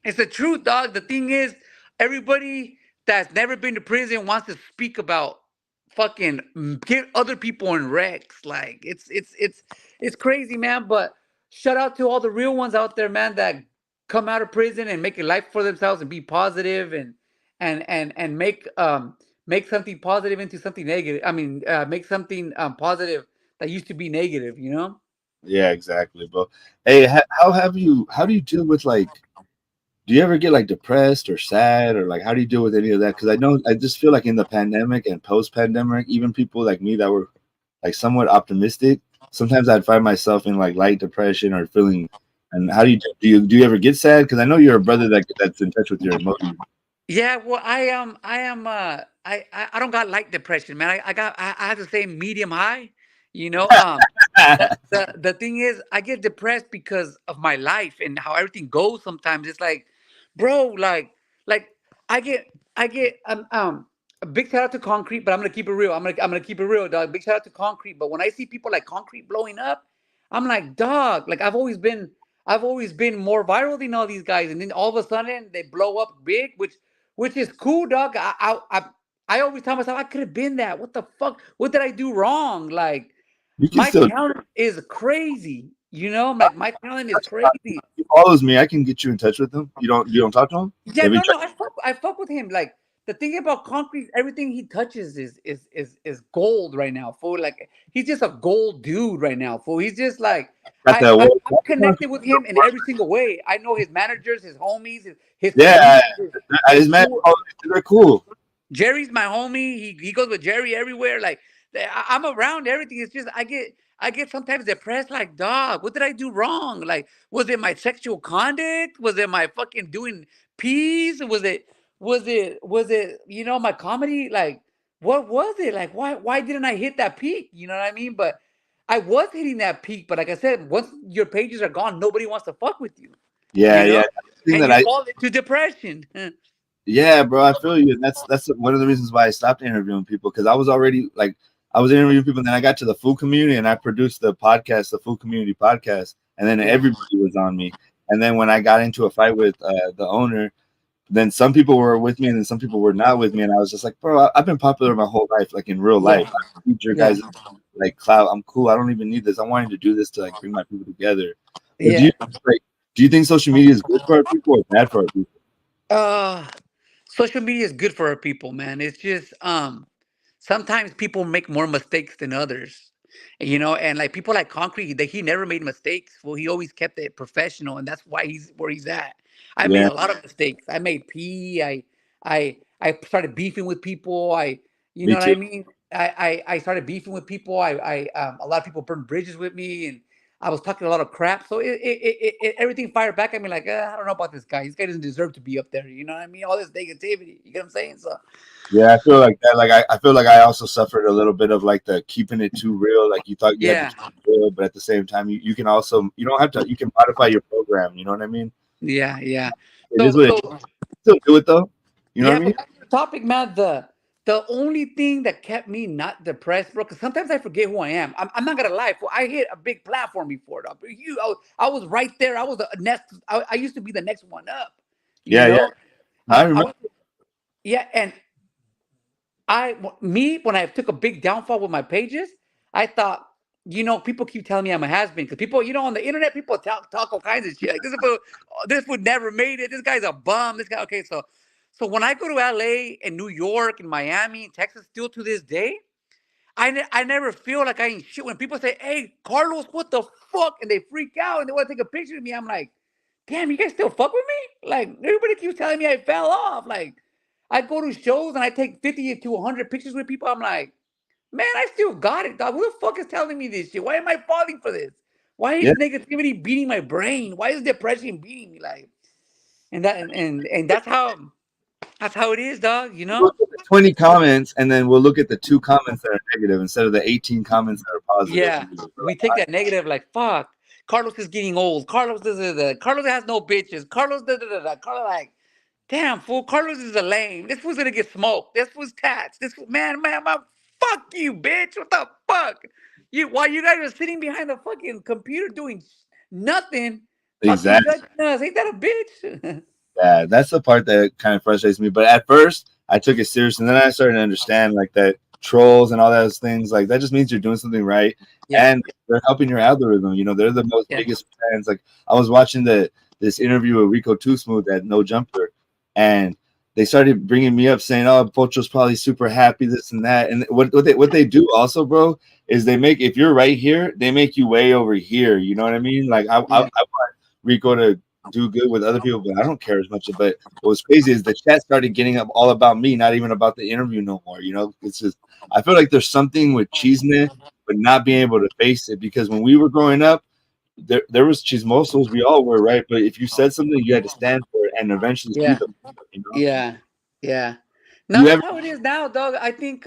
it's the truth, dog. The thing is, everybody that's never been to prison wants to speak about fucking get other people in wrecks. Like, it's crazy, man. But shout out to all the real ones out there, man, that come out of prison and make a life for themselves and be positive and make something positive into something negative. I mean, make something positive that used to be negative. Yeah, exactly, bro. Hey, how do you deal with like, do you ever get like depressed or sad or like, how do you deal with any of that? Because I know I just feel like in the pandemic and post pandemic, even people like me that were like somewhat optimistic, sometimes I'd find myself in like light depression or feeling. And how do you ever get sad? Because I know you're a brother that's in touch with your emotions. Yeah, well, I am I don't got light depression, man. I have the same medium high, you know. the thing is, I get depressed because of my life and how everything goes. Sometimes it's like, bro, like I get I get a big shout out to Concrete, but I'm gonna keep it real. I'm gonna keep it real, dog. Big shout out to Concrete, but when I see people like Concrete blowing up, I'm like, dog. Like I've always been more viral than all these guys, and then all of a sudden they blow up big, which is cool, dog. I always tell myself I could have been that. What the fuck? What did I do wrong? Like You can my still. talent is crazy. You know, like my talent is crazy. He follows me. I can get you in touch with him. You don't talk to him? Yeah, Have you no, tried? no, I fuck with him. Like the thing about Concrete, everything he touches is gold right now. Fool, like he's just a gold dude right now. Fool, he's just like Got that I'm award? connected with him in every single way. I know his managers, his homies, his Yeah, colleagues, his his man. tour. They're cool. Jerry's my homie. He goes with Jerry everywhere. Like I'm around everything. It's just I get sometimes depressed. Like dog, what did I do wrong? Like was it my sexual conduct? Was it my fucking doing peas? Was it you know my comedy? Like what was it? Like why didn't I hit that peak? You know what I mean? But I was hitting that peak. But like I said, once your pages are gone, nobody wants to fuck with you. Yeah, You yeah. know, That's the thing and that you I. fall into depression. Yeah, bro, I feel you. And that's one of the reasons why I stopped interviewing people because I was already like I was interviewing people, and then I got to the food community and I produced the podcast, the food community podcast, and then Yeah. everybody was on me. And then when I got into a fight with the owner, then some people were with me and then some people were not with me, and I was just like, bro, I've been popular my whole life, like in real life. Yeah. I don't need your Yeah. guys like clout. I'm cool. I don't even need this. I'm wanting to do this to like bring my people together. But Yeah. do you think social media is good for our people or bad for our people? Uh Social media is good for our people, man. It's just sometimes people make more mistakes than others. You know, and like people like Concrete, that he never made mistakes. Well, he always kept it professional, and that's why he's where he's at. I made Yeah, a lot of mistakes. I made pee. I started beefing with people. You me know what too. I mean. I started beefing with people. A lot of people burned bridges with me, and I was talking a lot of crap. So everything fired back at me like I don't know about this guy. This guy doesn't deserve to be up there. You know what I mean? All this negativity. You get what I'm saying? So Yeah, I feel like that. Like I feel like I also suffered a little bit of like the keeping it too real. Like you thought you had to yeah, keep it real, but at the same time, you can also you don't have to. You can modify your program. You know what I mean? yeah, yeah. It So is what it is. so Still do it though. You know what yeah, I but mean? back to the topic, man. The only thing that kept me not depressed, bro, because sometimes I forget who I am. I'm not gonna lie. I hit a big platform before, dog. I was right there. I was the next. I used to be the next one up. You Yeah, yeah. know, I remember. yeah, and when I took a big downfall with my pages, I thought, people keep telling me I'm a has been because people, on the internet, people talk all kinds of shit. Like this would never made it. This guy's a bum. This guy, okay, so when I go to LA and New York and Miami and Texas, still to this day, I never feel like I ain't shit. When people say, "Hey, Carlos, what the fuck?" and they freak out and they want to take a picture of me, I'm like, damn, you guys still fuck with me? Like everybody keeps telling me I fell off. Like I go to shows and I take 50 to 100 pictures with people. I'm like, man, I still got it, dog. Who the fuck is telling me this shit? Why am I falling for this? Why Yeah. is negativity beating my brain? Why is depression beating me? Like, and that's how it is, dog. You We'll know? look at 20 comments and then we'll look at the 2 comments that are negative instead of the 18 comments that are positive. Yeah. We take that negative like fuck. Carlos is getting old. Carlos does. Carlos has no bitches. Carlos da. Carlos like, damn, fool, Carlos is a lame. This fool's gonna get smoked. This fool's tats. Man, fuck you, bitch. What the fuck? While you guys are sitting behind the fucking computer doing nothing, fucking Exactly. judging us. Ain't that a bitch? Yeah, that's the part that kind of frustrates me. But at first, I took it serious, and then I started to understand like that trolls and all those things. Like that just means you're doing something right, Yeah, and they're helping your algorithm. They're the most yeah, biggest fans. Like I was watching this interview with Rico Too Smooth at No Jumper, and they started bringing me up saying, "Oh, Pocho's probably super happy, this and that." And what they do also, bro, is they make if you're right here, they make you way over here. You know what I mean? Like I yeah, want Rico to do good with other people, but I don't care as much. But what was crazy is the chat started getting up all about me, not even about the interview no more. It's just I feel like there's something with Cheeseman, but not being able to face it because when we were growing up, there was chismosos, we all were, right? But if you said something, you had to stand for it and eventually be yeah, the. yeah, yeah. No, You that's ever? how it is now, dog. I think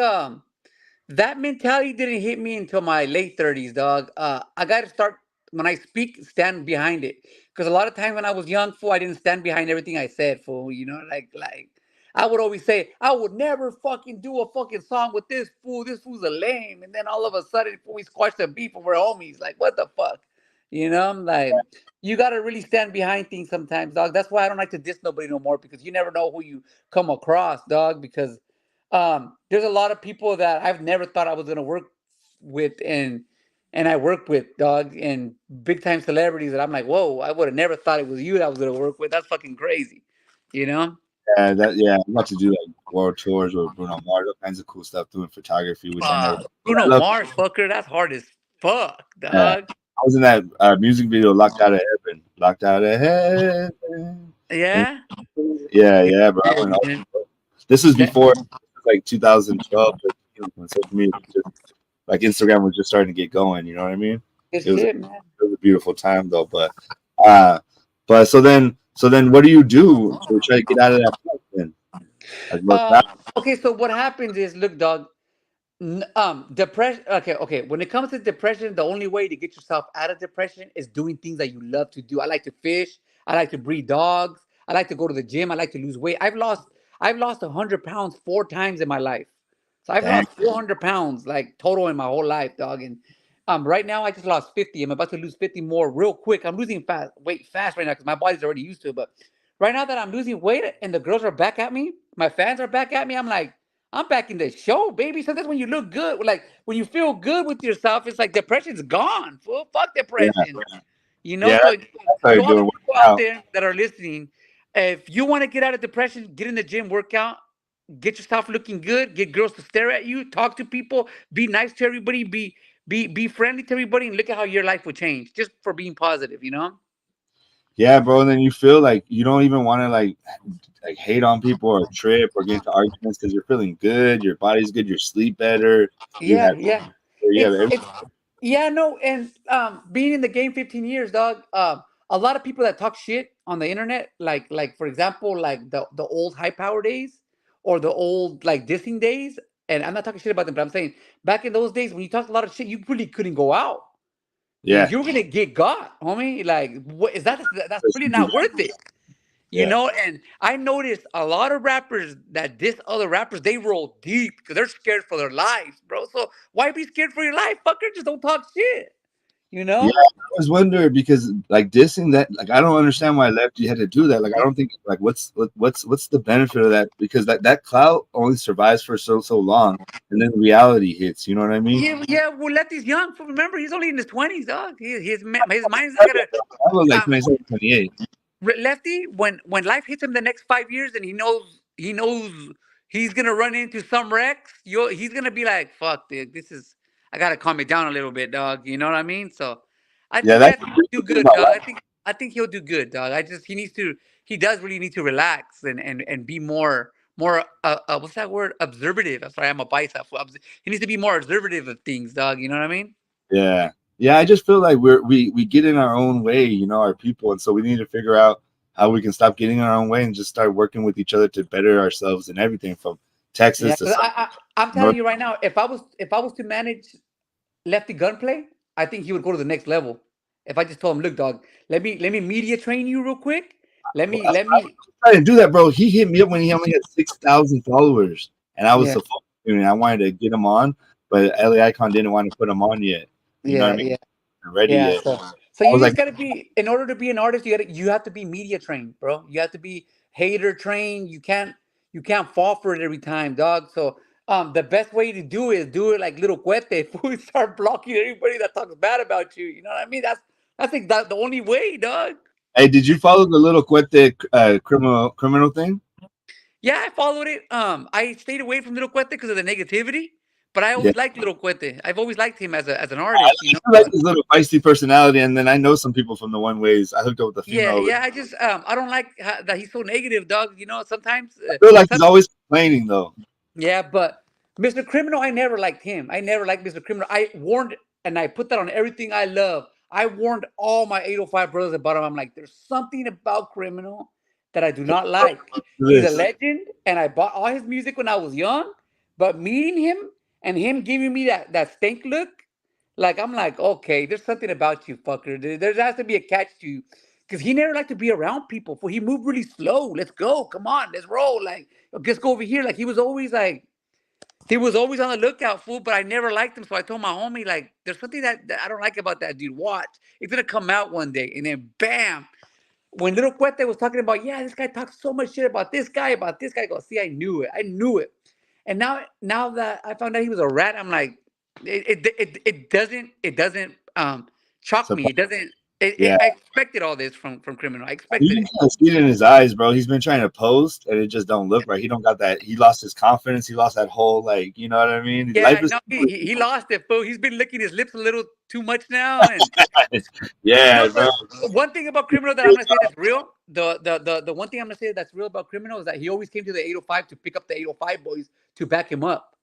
that mentality didn't hit me until my late 30s, dog. I got to start when I speak, stand behind it. Because a lot of times when I was young, fool, I didn't stand behind everything I said, fool. You know, like I would always say, I would never fucking do a fucking song with this fool. This fool's a lame. And then all of a sudden, fool, we squashed the beef and we're homies. Like, what the fuck? You know, I'm like, you got to really stand behind things sometimes, dog. That's why I don't like to diss nobody no more because you never know who you come across, dog. Because there's a lot of people that I've never thought I was gonna work with, and I worked with, dog, and big time celebrities that I'm like, whoa, I would have never thought it was you that I was gonna work with. That's fucking crazy, you know? Yeah, I got to do like world tours with Bruno Mars, all kinds of cool stuff doing photography, which I never. Bruno I love. Mars, fucker, that's hard as fuck, Yeah, dog. I was in that music video, "Locked Out of Heaven," "Locked Out of Heaven." And Yeah, yeah, bro. I went all. yeah. This was That- before, like 2012, when social media was just like Instagram was just starting to get going. You know what I mean? good It was shit, man. a beautiful time though. Uh, but so then, what do you do to try to get out of that funk then? Like more Um, crap? okay, so what happens is, look, dog. Depression. Okay. When it comes to depression, the only way to get yourself out of depression is doing things that you love to do. I like to fish. I like to breed dogs. I like to go to the gym. I like to lose weight. I've lost 100 pounds 4 times in my life. So I've Dang. lost 400 pounds like total in my whole life, dog. And right now I just lost 50. I'm about to lose 50 more real quick. I'm losing fast weight fast right now because my body's already used to it. But right now that I'm losing weight and the girls are back at me, my fans are back at me. I'm back in the show, baby. So that's when you look good. Like when you feel good with yourself, it's like depression's gone. Fool. Fuck Yeah, depression. You know, yeah. so I to started all the doing people working out out. there that are listening, if you want to get out of depression, get in the gym, work out, get yourself looking good, get girls to stare at you, talk to people, be nice to everybody, be friendly to everybody, and look at how your life would change just for being positive, you know? Yeah, bro. And then you feel like you don't even want to like hate on people or trip or get into arguments because you're feeling good, your body's good, you sleep better, you Yeah, have yeah. you have It's everything. it's yeah, no, and being in the game 15 years, dog, a lot of people that talk shit on the internet, like for example, like the old high power days or the old like dissing days, and I'm not talking shit about them, but I'm saying back in those days when you talked a lot of shit, you really couldn't go out. Yeah, You're gonna get got, homie. Like, what is that? That's that's really huge. not worth it. You Yeah, know, and I noticed a lot of rappers that diss other rappers, they roll deep because they're scared for their lives, bro. So why be scared for your life, fucker? Just don't talk shit. You yeah. know? I always wonder because like dissing that, like I don't understand why Lefty had to do that. Like I don't think like what's the benefit of that? Because that clout only survives for so long, and then reality hits. You know what I mean? Yeah, yeah. Well, Lefty's young. Remember, he's only in his 20s, dog. His mind's not gonna. I was like Um, 27, 28. Lefty, when life hits him the next 5 years and he knows he's gonna run into some wrecks, he's gonna be like, "Fuck, dude, this is I gotta calm it down a little bit, dog." You know what I mean? So, I Yeah, think that's Lefty the will do thing good, about dog. life. I think he'll do good, dog. He does really need to relax and be more what's that word? Observative. That's right. I'm a bicep. He needs to be more observative of things, dog. You know what I mean? Yeah. Yeah, I just feel like we get in our own way, our people, and so we need to figure out how we can stop getting in our own way and just start working with each other to better ourselves and everything from Yeah. Texas to 'Cause South I'm North. telling you right now, if I was to manage Lefty Gunplay, I think he would go to the next level. If I just told him, look, dog, let me media train you real quick. Let me I didn't do that, bro. He hit me up when he only had 6,000 followers, and I was yeah, the full student. I wanted to get him on, but LA Icon didn't want to put him on yet. You know what I yeah, mean? yeah, Not ready yeah. yet. So I you was like, just gotta be in order to be an artist, you have to be media trained, bro. You have to be hater trained. You can't fall for it every time, dog. So the best way to do it like little Cuete, fool, start blocking everybody that talks bad about you. You know what I mean? That's like the only way, dog. hey, did you follow the little Cuete criminal thing? Yeah, I followed it. I stayed away from Little Cuete because of the negativity, but I Yeah. always liked Little Cuete. I've always liked him as an artist, you know. I like his little feisty personality, and then I know some people from the one ways. I hooked up with a Yeah, female. yeah. I don't like that he's so negative, dog. You know, sometimes, I feel like he's always complaining, though. yeah, but Mr. Criminal, I never liked him. I never liked Mr. Criminal. I warned, and I put that on everything I love. I warned all my 805 brothers about him. I'm like, there's something about Criminal that I do not like. He's a This. legend, and I bought all his music when I was young. But meeting him and him giving me that stink look, like I'm like, okay, there's something about you, fucker. There has to be a catch to you, because he never liked to be around people. For he moved really slow. Let's go, come on, let's roll. Like, let's go over here. Like he was always on the lookout, fool. But I never liked him, so I told my homie, like, there's something that I don't like about that dude. Watch, it's gonna come out one day, and then bam. When Little Cuete was talking about, yeah, this guy talks so much shit about this guy, I go, see, I knew it. And now that I found out he was a rat, I'm like, it doesn't shock So me. It doesn't. yeah, I expected all this from Criminal. I you expected can it. kind of see it in his eyes, bro. He's been trying to post, and it just don't look right. He don't got that. He lost his confidence. He lost that whole, like, you know what I mean. Life Yeah, is no, he lost it, fool. He's been licking his lips a little too much now, and yeah, no, bro. but one thing about Criminal that I'm gonna say that's real, the one thing I'm gonna say that's real about Criminal is that he always came to the 805 to pick up the 805 boys to back him up.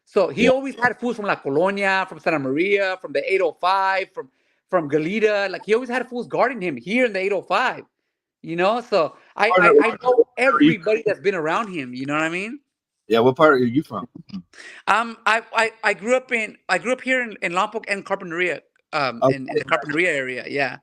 So he Yeah, always had fools from La Colonia, from Santa Maria, from the 805, from Galita. Like he always had fools guarding him here in the 805. You know, so I know everybody that's been around him. You know what I mean? yeah. What part are you from? I grew up here in Lompoc and Carpinteria, in the Okay. Carpinteria area. Yeah.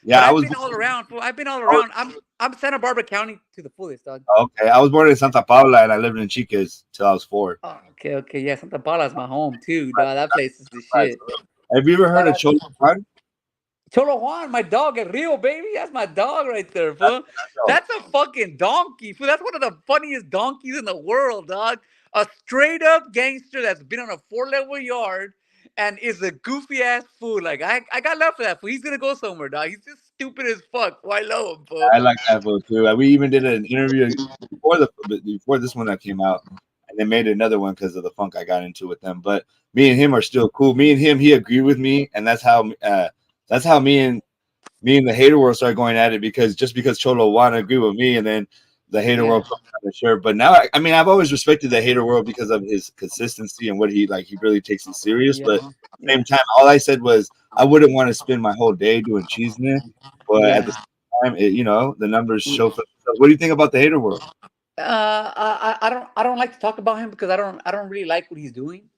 But Yeah, I I've was. been all around. Fool. I've been all I was around. I'm Santa Barbara County to the fullest, dog. okay. I was born in Santa Paula, and I lived in Chiques till I was 4. Oh, okay, okay. Yeah, Santa Paula's my home too, dog. That place is the Right. shit. Have you ever heard of But Cholo Juan? Cholo Juan, my dog at Rio, baby. That's my dog right there, fool. No. That's a fucking donkey, fool. That's one of the funniest donkeys in the world, dog. A straight up gangster that's been on a 4-level yard and is a goofy ass fool. Like I got love for that fool. He's gonna go somewhere, dog. He's just stupid as fuck. Why love him, fool? I like that book too. We even did an interview before this one that came out, and they made another one because of the funk I got into with them. But me and him are still cool. Me and him, he agreed with me, and that's how me and the hater world started going at it, because just because Cholo Juan agreed with me, and then the hater Yeah, world put me on the shirt. But now, I mean, I've always respected the hater world because of his consistency and what he like. He really takes it serious. yeah, But at the yeah, same time, all I said was I wouldn't want to spend my whole day doing cheese in it. But at the yeah. same time, the numbers show for themselves. What do you think about the hater world? I don't like to talk about him because I don't really like what he's doing.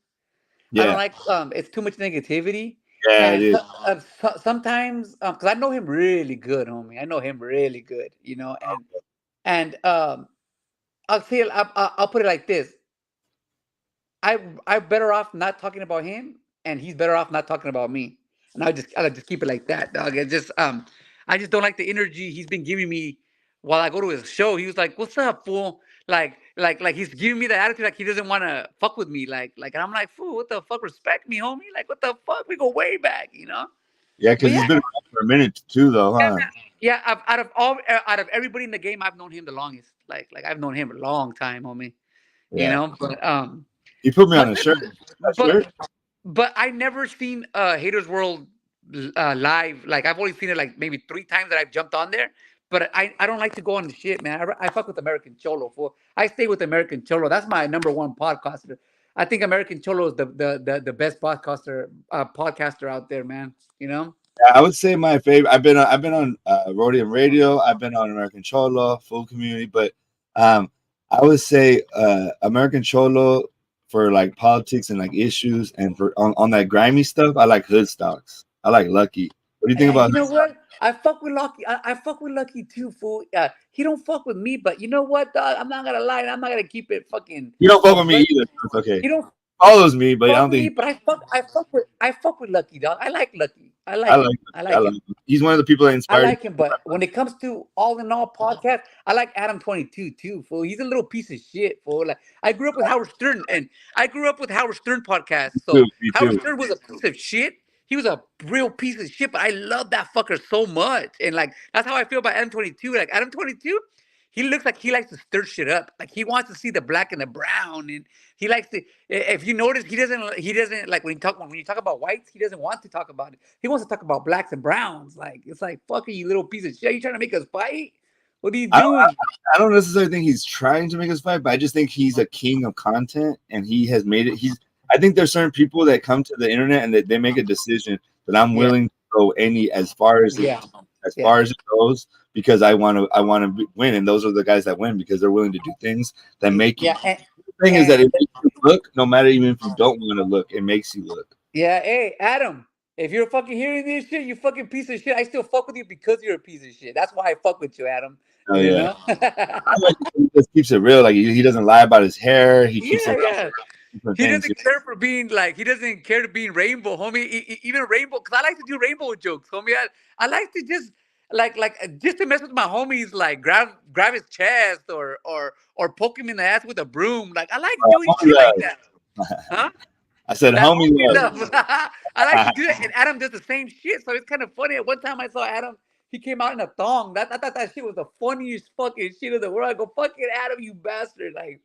I don't Yeah, like it's too much negativity, yeah, it and is. sometimes because I know him really good, homie. I know him really good, and I'll put it like this: I'm better off not talking about him, and he's better off not talking about me. And I just keep it like that, dog. I just don't like the energy he's been giving me while I go to his show. He was like, "What's up, fool?" Like he's giving me the attitude like he doesn't want to fuck with me. And I'm like, "Fool, what the fuck? Respect me, homie. Like, what the fuck? We go way back." Yeah, But because he's yeah, been around for a minute too, though, yeah, huh? yeah. Out of everybody in the game, I've known him the longest. Like I've known him a long time, homie. Yeah, But he put me on but a shirt. listen, That but shirt. but I never seen Haters World live. Like I've only seen it like maybe 3 times that I've jumped on there. But I don't like to go on the shit, man. I fuck with American Cholo. I stay with American Cholo. That's my number one podcaster. I think American Cholo is the best podcaster out there, man. You know? I would say my favorite. I've been on Rowdy and Radio. I've been on American Cholo, Full Community, but um, I would say American Cholo for like politics and like issues, and for on that grimy stuff. I like Hood Stocks. I like Lucky. What do you think And about you Hood know Stocks? what? I fuck with Lucky. I fuck with Lucky too, fool. He don't fuck with me, but you know what, dog? I'm not gonna lie. I'm not gonna keep it fucking You don't fuck a with me buck. either. It's okay. He don't Follows me, but I fuck don't with me, think but I fuck with Lucky, dog. I like Lucky. I I like like him. him. I I like like him. him. He's one of the people that I inspired me. like him, but when it comes to all in all podcast, I like Adam 22 too, fool. He's a little piece of shit, fool. Like I grew up with Howard Stern, and I grew up with Howard Stern podcast. Too, So me Howard too. Stern was a piece of shit. He was a real piece of shit, but I love that fucker so much. And like that's how I feel about Adam 22. Like Adam 22, he looks like he likes to stir shit up. Like he wants to see the black and the brown, and he likes to. If you notice, he doesn't like when you talk about whites, he doesn't want to talk about it. He wants to talk about blacks and browns. Like it's like fuck you little piece of shit. You trying to make us fight? What are you I don't, doing? I don't necessarily think he's trying to make us fight, but I just think he's a king of content, and he has made it. I think there's certain people that come to the internet and they make a decision that I'm Yeah, willing to go as far as yeah, yeah, it goes, because I want to win, and those are the guys that win because they're willing to do things that make you. yeah. The thing is that And it makes you look, no matter even if you don't want to look, it makes you look. Yeah, hey, Adam, if you're fucking hearing this shit, you fucking piece of shit. I still fuck with you because you're a piece of shit. That's why I fuck with you, Adam. Oh You yeah, know? I like it. He just keeps it real. Like he doesn't lie about his hair. He keeps it Yeah, real yeah. for different He things. doesn't care for being like, he doesn't care to being rainbow, homie. Even rainbow, because I like to do rainbow jokes, homie. I like to just, just to mess with my homies, like grab his chest or poke him in the ass with a broom. Like, I like doing Homie shit like that. love. Huh? I said That homie homie love. love. I like to do it, and Adam does the same shit. So it's kind of funny. At one time, I saw Adam. He came out in a thong. I thought that shit was the funniest fucking shit in the world. I go, fucking Adam, you bastard! Like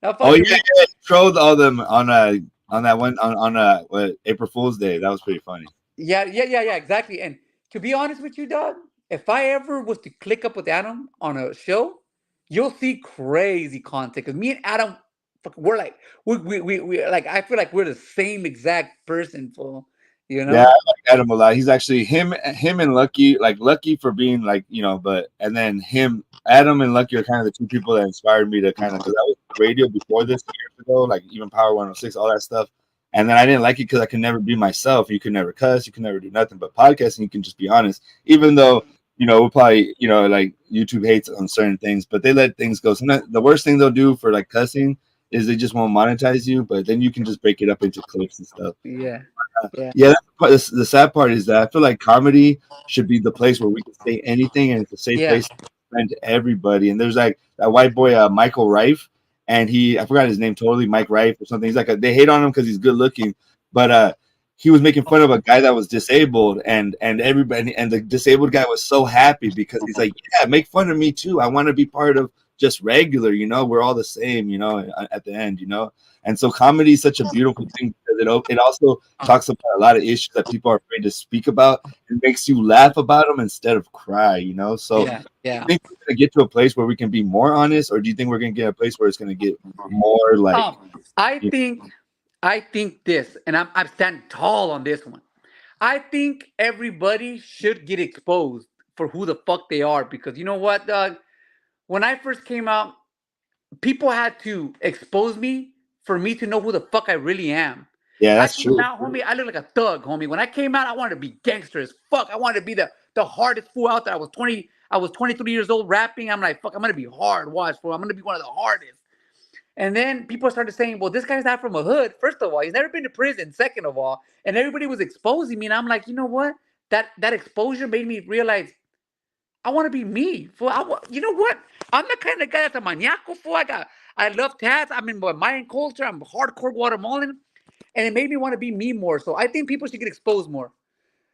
that Oh yeah, fucking really. yeah. He trolled all them on that one on what, April Fool's Day. That was pretty funny. Yeah, exactly. And to be honest with you, dog, if I ever was to click up with Adam on a show, you'll see crazy content. Cause me and Adam, we're like, we like, I feel like we're the same exact person, fool. You Yeah, I know? like Adam a lot. He's actually him and Lucky, like Lucky for being like, but and then Adam and Lucky are kind of the two people that inspired me to kind of, because I was radio before this years ago, like even Power 106, all that stuff. And then I didn't like it because I could never be myself. You could never cuss, you could never do nothing but podcasting, you can just be honest. Even though, we'll probably, like YouTube hates on certain things, but they let things go. Sometimes the worst thing they'll do for like cussing is they just won't monetize you, but then you can just break it up into clips and stuff. Yeah. Yeah. Yeah, the sad part is that I feel like comedy should be the place where we can say anything, and it's a safe Yeah. place to friend to everybody. And there's like that white boy, Michael Rife, and I forgot his name totally, Mike Rife or something. He's like they hate on him because he's good looking, but he was making fun of a guy that was disabled, and everybody, and the disabled guy was so happy because he's like, yeah, make fun of me too. I want to be part of just regular, we're all the same, at the end, And so comedy is such a beautiful thing because it also talks about a lot of issues that people are afraid to speak about. It makes you laugh about them instead of cry, So Yeah. Yeah. I think we're gonna get to a place where we can be more honest, or do you think we're gonna get a place where it's gonna get more like I you think I think this, and I'm standing tall on this one. I think everybody should get exposed for who the fuck they are, because you know what, Doug? When I first came out, people had to expose me for me to know who the fuck I really am. yeah, I that's came true. out, homie. I look like a thug, homie. When I came out, I wanted to be gangster as fuck. I wanted to be the hardest fool out there. I was 20. I was 23 years old rapping. I'm like, fuck. I'm gonna be hard. Watch, fool. I'm gonna be one of the hardest. And then people started saying, well, this guy's not from a hood. First of all, he's never been to prison. Second of all, and everybody was exposing me, and I'm like, you know what? That exposure made me realize I want to be me. Fool. You know what? I'm the kind of guy that's a maniaco. Fool. I love tats. I'm in Mayan culture. I'm hardcore Guatemalan, and it made me want to be me more. So I think people should get exposed more.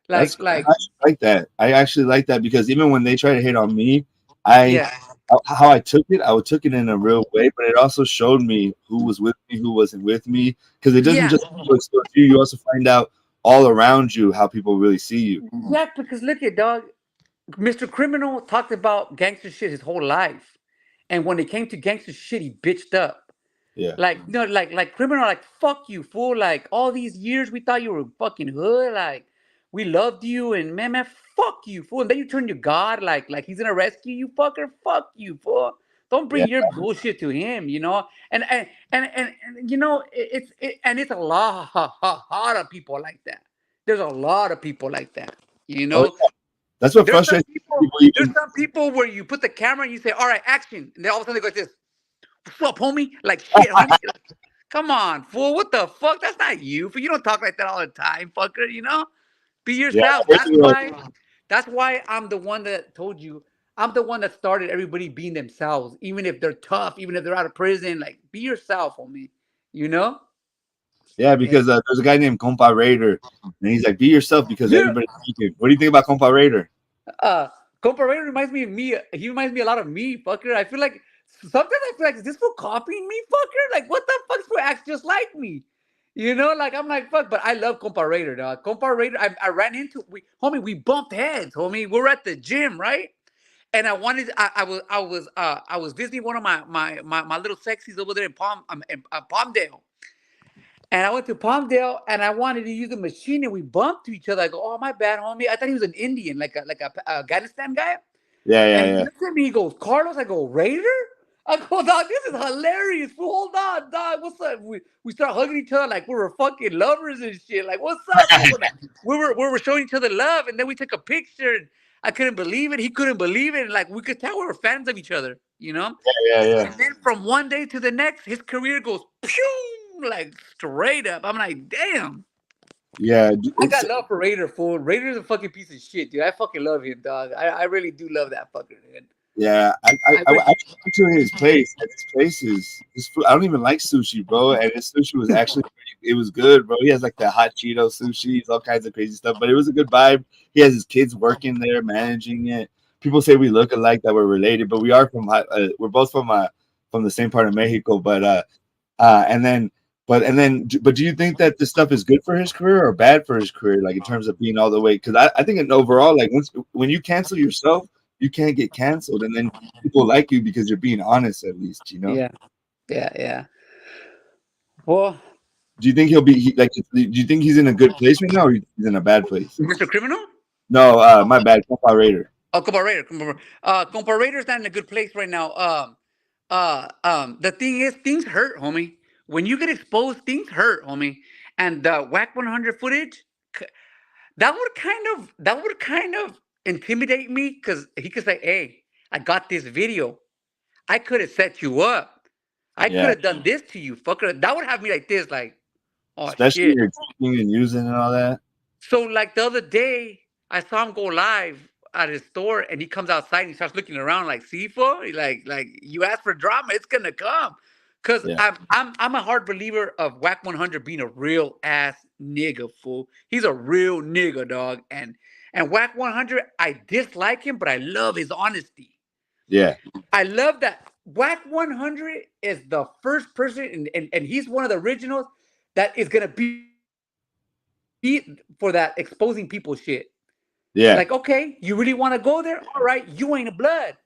That's Like, like, I actually like that. I actually like that because even when they try to hate on me, I yeah, how I took it in a real way, but it also showed me who was with me, who wasn't with me, because it doesn't yeah, just expose you. You also find out all around you how people really see you. yeah. Because look at dog. Mr. Criminal talked about gangster shit his whole life, and when it came to gangster shit, he bitched up. Yeah, Like, no, like criminal, like fuck you, fool. Like all these years we thought you were fucking hood. Like we loved you, and man, fuck you, fool. And then you turn to God, like he's gonna rescue you, fucker. Fuck you, fool. Don't yeah. bring your bullshit to him. And it's a lot of people like that. There's a lot of people like that. You Oh, know, yeah. That's what there's some frustrates people. people. There's Even some people where you put the camera and you say, "All right, action," and then all of a sudden they go like this. What's up, homie? Like shit, homie. Come on, fool. What the fuck? That's not you. Fool. You don't talk like that all the time, fucker. Be yeah, yourself. I That's really like- why. That's why I'm the one that told you. I'm the one that started everybody being themselves, even if they're tough, even if they're out of prison. Like, be yourself, homie. You know? yeah, Yeah. because there's a guy named Compa Raider, and he's like, "Be yourself," because Yeah. everybody's speaking. What do you think about Compa Raider? Uh, Comparator reminds me of me. He reminds me a lot of me, fucker. I feel like sometimes I feel like, is this fool copying me, fucker? Like, what the fuck? This fool acts just like me. Like I'm like fuck, but I love Comparator, dog. Comparator, I ran into homie. We bumped heads, homie. We're at the gym, right? And I was visiting one of my little sexies over there in Palmdale. And I went to Palmdale and I wanted to use the machine and we bumped to each other. I go, oh my bad, homie. I thought he was an Indian, like a Afghanistan guy. Yeah, And yeah, he yeah. looks at me, he goes, Carlos. I go, Raider? I go, dog, this is hilarious. Fool. Hold on, dog. What's up? We start hugging each other like we were fucking lovers and shit. Like, what's up? Fool? We were showing each other love, and then we took a picture. And I couldn't believe it. He couldn't believe it. And like we could tell we were fans of each other, you know. Yeah, yeah, And then from one day to the next, his career goes pew, like straight up. I'm like, damn. yeah. I It's got love for Raider, fool. Raider's a fucking piece of shit, dude. I fucking love him, dog. I really do love that fucker, dude. yeah. I wish. I went to his place, and his place is his food. I don't even like sushi, bro. And his sushi was actually it was good, bro. He has like the hot Cheeto sushi, all kinds of crazy stuff. But it was a good vibe. He has his kids working there, managing it. People say we look alike, that we're related, but we are we're both from the same part of Mexico. And then but do you think that this stuff is good for his career or bad for his career, like in terms of being all the way? Because I think in overall, like when you cancel yourself, you can't get canceled, and then people like you because you're being honest, at least, you know. Yeah, yeah. Well, Do you think he'll be like? Do you think he's in a good place right now, or he's in a bad place? Mr. Criminal. No, my bad, Compa Raider. Oh, Comparator's not in a good place right now. The thing is, things hurt, homie. When you get exposed, things hurt, homie. And the Whack 100 footage, that would kind of intimidate me because he could say, "Hey, I got this video. I could have set you up. I could Yeah, have done this to you, fucker." That would have me like this, like, "Oh especially shit." you're taking and using and all that. So like the other day, I saw him go live at his store, and he comes outside and he starts looking around like, "See, fool? Like you asked for drama, it's gonna come." Cause Yeah, I'm a hard believer of Whack 100 being a real ass nigga, fool. He's a real nigga, dog. And Whack 100, I dislike him, but I love his honesty. yeah, I love that Whack 100 is the first person, and he's one of the originals that is gonna be for that exposing people shit. yeah, Like, okay, you really want to go there? All right, you ain't a blood.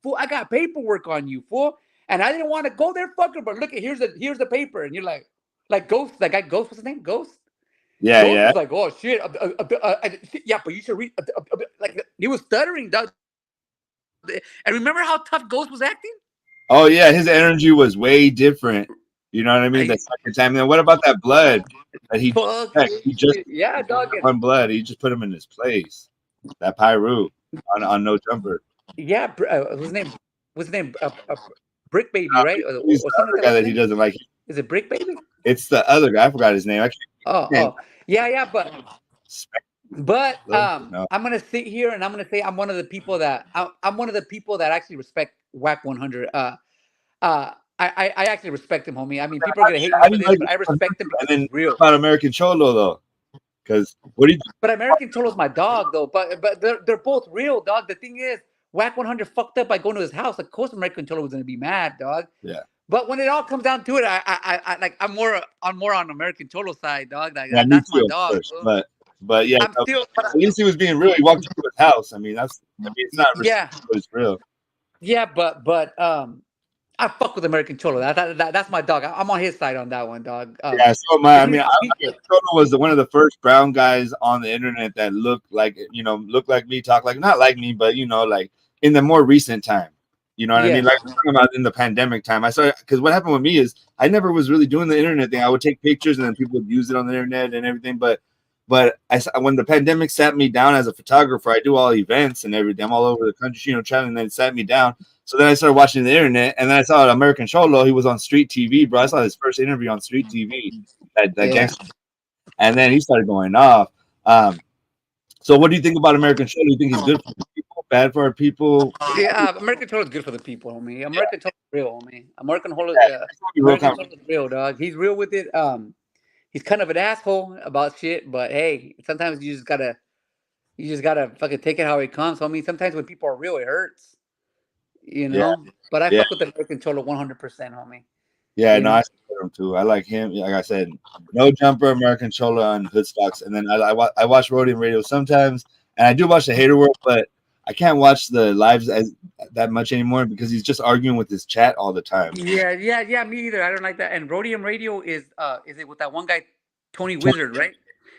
Fool, I got paperwork on you, fool. And I didn't want to go there, fucker, but look, here's the paper. And you're like Ghost, that guy Ghost, what's his name? Ghost? yeah, Ghost yeah. was like, oh shit. Yeah, but you should read like he was stuttering, dog. And remember how tough Ghost was acting? Oh yeah, his energy was way different. You know what I mean? The Like, second time. Then what about that blood that he fuck checked? He just yeah, dog. one blood. He just put him in his place. That Pyru on no jumper. Yeah, what's his name? Brick Baby, right? He's Or the something like other that. guy What's his that he name? doesn't like. Is it Brick Baby? It's the other guy. I forgot his name. Actually, Oh, his name. oh, yeah, but No. I'm gonna sit here and I'm gonna say I'm one of the people that actually respect Whack 100. I actually respect him, homie. I mean, people are gonna hate me How for do you this, like but I respect him and because then he's real. what about American Cholo though? Because what do you? But American Cholo's my dog, though. But they're both real, dog. The thing is, Whack 100 fucked up by going to his house. Of course, American Cholo was gonna be mad, dog. Yeah, But when it all comes down to it, I'm more on American Cholo side, dog. Like yeah, me that's my too, of dog, course. bro. But yeah, I'm no, still, but at least he was being real. He walked into his house. I mean, it's not respect, yeah, but it's real. yeah, but I fuck with American Cholo. That's my dog. I'm on his side on that one, dog. Yeah, so my, If I he's mean, he's good. Cholo was one of the first brown guys on the internet that looked like me, talk like not like me, but like in the more recent time. You know what I mean? Yeah, Like I'm talking about in the pandemic time. I started because what happened with me is I never was really doing the internet thing. I would take pictures and then people would use it on the internet and everything. But when the pandemic sat me down as a photographer, I do all events and everything. I'm all over the country, traveling. And then it sat me down. So then I started watching the internet, and then I saw American Cholo. He was on Street TV, bro. I saw his first interview on Street TV, that yeah, gangster, and then he started going off. So what do you think about American Cholo? Do you think he's good for the people, bad for our people? yeah. American Cholo is good for the people, homie. Yeah, American Cholo is real, homie. yeah. It's gonna be real American Cholo conversation. is real, dog. He's real with it. He's kind of an asshole about shit, but hey, sometimes you just gotta fucking take it how it comes, homie. Sometimes when people are real, it hurts, you Yeah, know. But I yeah, fuck with the American Cholo 100%, homie. yeah. You No, know. I support him too. I like him. Like I said, no jumper, American Cholo, and hood stocks. And then I watch Rowdy and Radio sometimes, and I do watch the Hater World, but I can't watch the lives as that much anymore because he's just arguing with his chat all the time. Yeah. Me either. I don't like that. And Rhodium Radio is it with that one guy, Tony Wizard, right?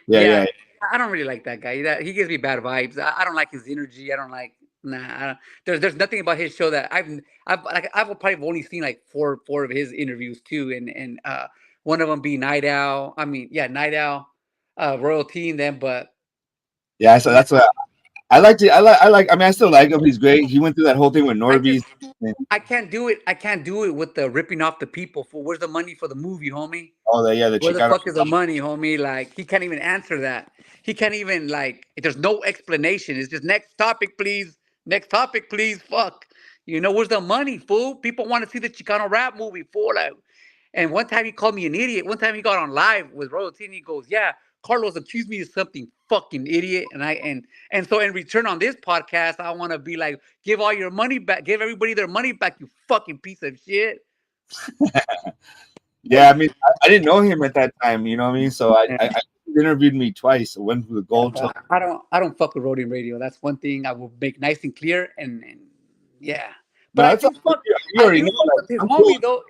Yeah, Yeah, yeah, I don't really like that guy. He gives me bad vibes. I don't like his energy. I don't like. Nah, there's nothing about his show that I've probably only seen like four of his interviews too, and one of them be Night Owl. I mean, yeah, Night Owl, Royalty, and them. But Yeah, so man, that's what I liked it. I mean, I still like him. He's great. He went through that whole thing with I just Norby's. I can't do it. I can't do it with the ripping off the people. For where's the money for the movie, homie? Oh, the Where the Chicano. fuck is the money, homie? Like he can't even answer that. He can't even like. There's no explanation. It's just next topic, please. Next topic, please. Fuck. Where's the money, fool? People want to see the Chicano rap movie, fool. Like, and one time he called me an idiot. One time he got on live with Royalty and he goes, "Yeah, Carlos accused me of something, fucking idiot." And so in return on this podcast, I want to be like, give all your money back. Give everybody their money back, you fucking piece of shit. Yeah, I mean, I didn't know him at that time. You know what I mean? So I he interviewed me twice. One for the Yeah, Gold Tour. but I don't fuck with Rowdy Radio. That's one thing I will make nice and clear. And yeah, but No, I it's all do good. fuck. You I already do know. fuck Like, with his I'm cool. homie though.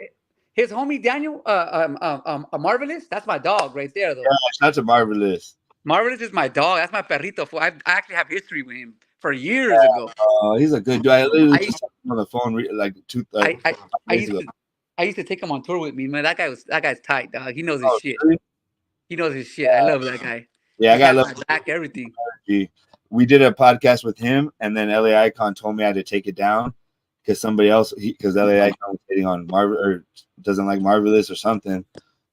His homie Daniel, a Marvelous. That's my dog right there though. Yeah, shout out to Marvelous. Marvelous is my dog. That's my perrito. I actually have history with him for years ago. He's a good dude. I literally I just talked to him on the phone like I I, 5 I days used ago. to I used to take him on tour with me, man. That guy's tight, dog. He knows his Oh, shit. really? He knows his shit. I love that guy. Yeah, I He got had love. my back, everything. We did a podcast with him, and then LA Icon told me I had to take it down because somebody else, because LA Icon was hitting on Marvel or doesn't like Marvelous or something,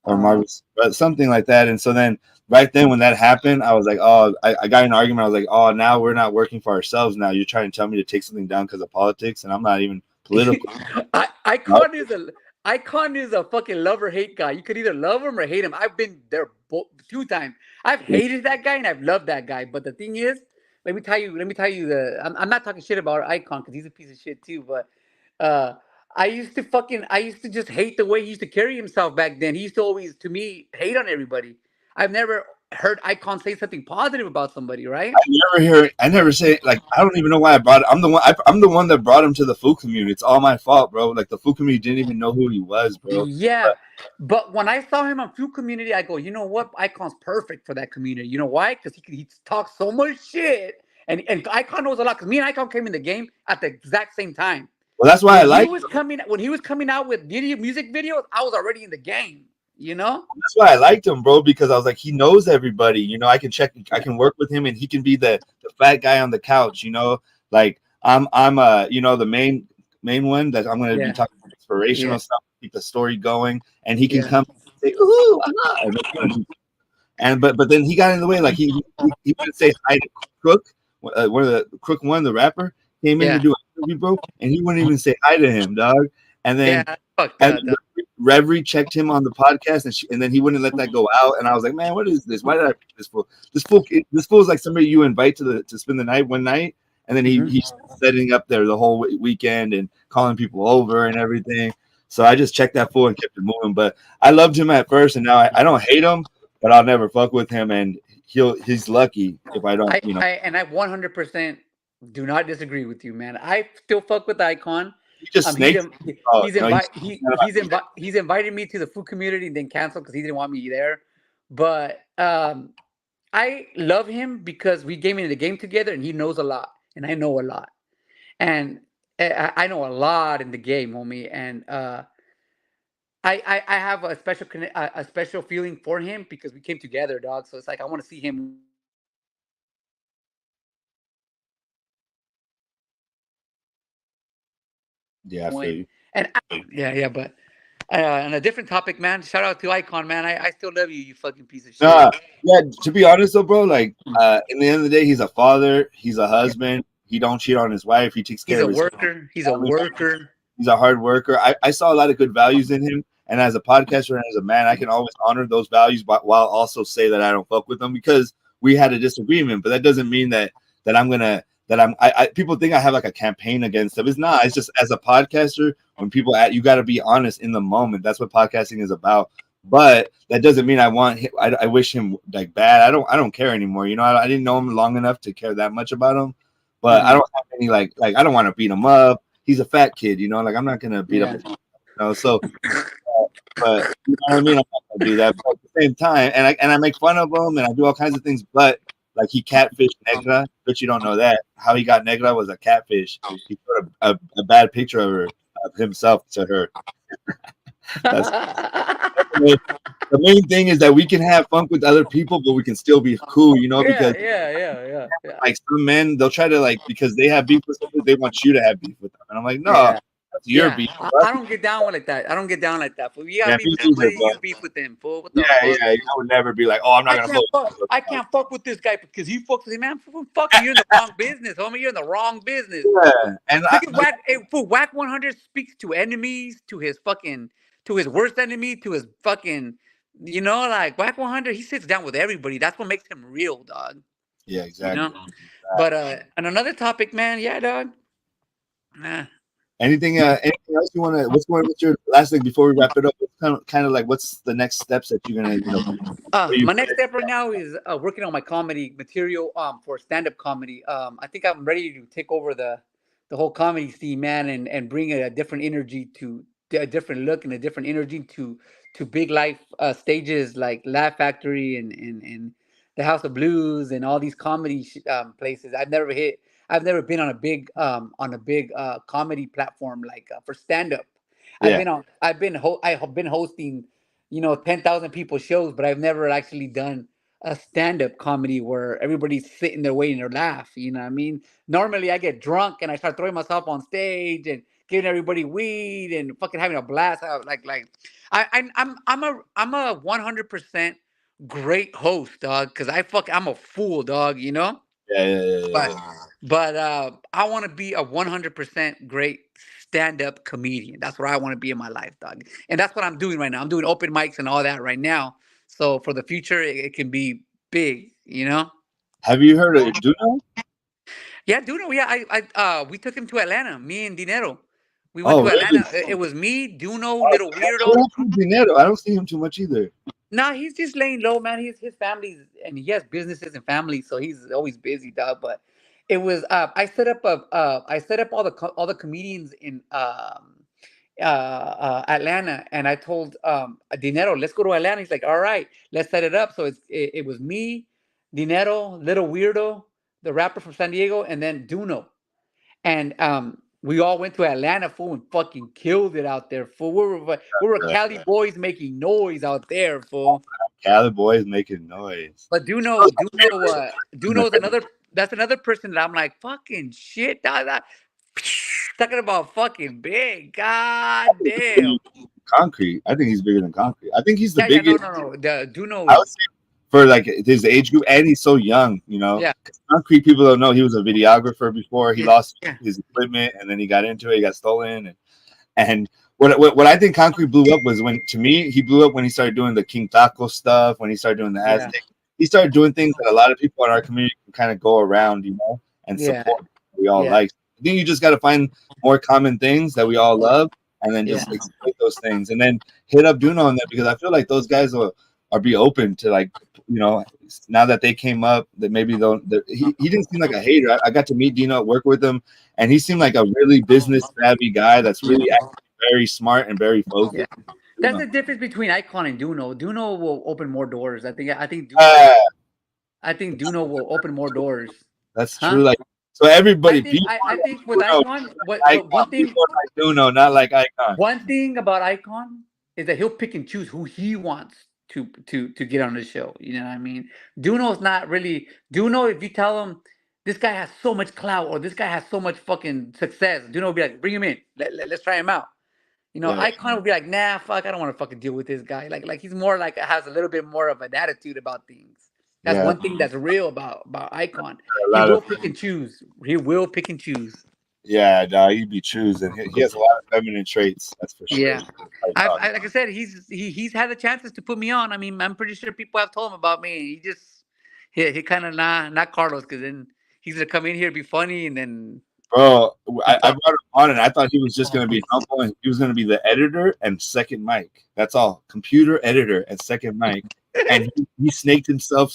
or Marvelous, something like that. And so then, right then when that happened, I was like, oh, I got in an argument. I was like, oh, now we're not working for ourselves. Now you're trying to tell me to take something down because of politics, and I'm not even political. Icon is a fucking love or hate guy. You could either love him or hate him. I've been there two times. I've hated that guy and I've loved that guy. But the thing is, let me tell you I'm not talking shit about Icon because he's a piece of shit too. But uh, I used to just hate the way he used to carry himself back then. He used to always, to me, hate on everybody. I've never heard Icon say something positive about somebody, right? I never say like I don't even know why I brought it. I'm the one that brought him to the food community. It's all my fault, bro. Like the food community didn't even know who he was, bro. Yeah, but when I saw him on Few Community, I go, you know what? Icon's perfect for that community. You know why? Because he talks so much shit, and Icon knows a lot. Because me and Icon came in the game at the exact same time. Well, that's why I like. When he was coming out with music videos, I was already in the game. You know? That's why I liked him, bro, because I was like, he knows everybody. You know, I can work with him, and he can be the fat guy on the couch. You know, like I'm the main one that I'm going to be Yeah, talking inspirational yeah, stuff, keep the story going, and he can yeah, come and say, ooh, and but then he got in the way, like he wouldn't say hi to Crook, one of the Crook one, the rapper, came in to yeah, do an interview, bro, and he wouldn't even say hi to him, dog, and yeah. then. Fuck And that. Reverie checked him on the podcast, and then he wouldn't let that go out. And I was like, man, what is this? Why did I pick this fool? This fool is like somebody you invite to spend the night one night, and then he's setting up there the whole weekend and calling people over and everything. So I just checked that fool and kept it moving. But I loved him at first, and now I don't hate him, but I'll never fuck with him, and he's lucky if I don't, I 100% do not disagree with you, man. I still fuck with Icon. He just He's snakes. Oh, he's no, he's invited me to the food community and then canceled because he didn't want me there. But I love him because we came into the game together and he knows a lot and I know a lot and I know a lot in the game, homie. And I have a special feeling for him because we came together, dog. So it's like I want to see him yeah, I feel win. you. And yeah, but on a different topic, man. Shout out to Icon, man. I still love you, you fucking piece of shit. Nah, yeah. To be honest, though, bro, like in the end of the day, he's a father. He's a husband. He don't cheat on his wife. He takes He's care a of his worker. He's a family. worker. He's a hard worker. I saw a lot of good values in him. And as a podcaster and as a man, I can always honor those values, but while also say that I don't fuck with them because we had a disagreement. But that doesn't mean that I'm gonna that I people think I have like a campaign against him. It's not. It's just as a podcaster, when people you got to be honest in the moment. That's what podcasting is about. But that doesn't mean I wish him like bad. I don't care anymore. You know, I didn't know him long enough to care that much about him. But I don't have any like I don't want to beat him up. He's a fat kid, you know. Like I'm not gonna beat up. You know, so. But you know what I mean? I'm not gonna do that. But at the same time, and I make fun of him and I do all kinds of things. But Like he catfished Negra, but you don't know that. How he got Negra was a catfish. He put a bad picture of himself to her. That's the main thing is that we can have fun with other people, but we can still be cool, you know, Yeah, because yeah. like some men, they'll try to like because they have beef with somebody, they want you to have beef with them. And I'm like, no, Yeah. that's your Yeah, beef. I don't get down with like that. I don't get down like that. Fool. You got Yeah, beef me with neither, somebody, bro. you beef with them, fool. What Yeah, the fuck? yeah. I would never be like, oh, I'm not gonna vote. I can't fuck with this guy because he fucks with him, man. Fuck you, you're in the wrong business, homie. You're in the wrong business. Yeah, and Look at Whack. Fool, Whack 100 speaks to enemies, to his worst enemy, to his fucking, like Whack 100. He sits down with everybody. That's what makes him real, dog. yeah, You know. exactly. But on another topic, man. Yeah, dog. Nah. Anything else you want to? What's your last thing before we wrap it up? Kind of like what's the next steps that you're gonna, where you My next step right now is working on my comedy material for stand-up comedy. I think I'm ready to take over the whole comedy scene, man, and bring a different energy a different look and a different energy to big life stages like Laugh Factory and the House of Blues and all these comedy places. I've never been on a big comedy platform like for stand-up. yeah, I have been hosting 10,000 people shows, but I've never actually done a stand-up comedy where everybody's sitting there waiting to laugh. You know what I mean? Normally I get drunk and I start throwing myself on stage and giving everybody weed and fucking having a blast. I'm a 100% great host, dog, because I'm a fool, dog, you know? But yeah. I want to be a 100% great stand-up comedian. That's what I want to be in my life, dog. And that's what I'm doing right now. I'm doing open mics and all that right now. So for the future, it can be big, you know? Have you heard of DoKnow? Yeah, Duno. Yeah, we took him to Atlanta. Me and Dinero. We went Oh, to really? Atlanta. It was me, Duno, Oh, Little what Weirdo. happened to Dinero? I don't see him too much either. Nah, he's just laying low, man. His family's and he has businesses and family, so he's always busy, dog. But it was I set up all the comedians in Atlanta, and I told Dinero, let's go to Atlanta. He's like, all right, let's set it up. So it was me, Dinero, Little Weirdo, the rapper from San Diego, and then Duno. And we all went to Atlanta, fool, and fucking killed it out there, fool. We were Cali boys making noise out there, fool. Cali boys making noise. But Duno's another. That's another person that I'm like fucking shit. Talking about fucking big. God damn. Concrete. I think he's bigger than Concrete. I think he's the Yeah. No, biggest. no, no. The Duno I would is. say for like his age group, and he's so young. Yeah. Concrete people don't know he was a videographer before. He Yeah. lost Yeah. his equipment, and then he got into it. He got stolen, and what I think Concrete blew up was when, to me, he blew up when he started doing the King Taco stuff. When he started doing the Yeah. Aztec, he started doing things that a lot of people in our community can kind of go around, and Yeah. support. We all Yeah. like. I think you just got to find more common things that we all love, and then Yeah. just exploit those things, and then hit up Duno on that, because I feel like those guys are be open to, like, now that they came up, that maybe he didn't seem like a hater. I got to meet Dino, work with him, and he seemed like a really business savvy guy that's really actually very smart and very focused. Yeah. That's the difference between Icon and Duno. Duno will open more doors. Uh, I think Duno will open more doors. that's Huh? true. Like, so everybody, people I like think with Duno, Icon, what Icon. People like Duno, not like Icon. one thing about Icon is that he'll pick and choose who he wants to get on the show. You know what I mean? Duno's not really Duno. If you tell him this guy has so much clout or this guy has so much fucking success, Duno will be like, bring him in. Let's try him out. Yeah, Icon would be like, nah, fuck, I don't want to fucking deal with this guy. Like he's more like has a little bit more of an attitude about things. That's yeah. one thing that's real about Icon. A He lot will of pick and choose. He will pick and choose. yeah, dog, he'd be choosing. He has a lot of feminine traits, that's for sure. Yeah, like I said, he's had the chances to put me on. I mean, I'm pretty sure people have told him about me. He kind of not Carlos, because then he's gonna come in here, be funny, and then Bro, I brought him on, and I thought he was just going to be humble, and he was going to be the editor and second mic. That's all. Computer editor and second mic. And he snaked himself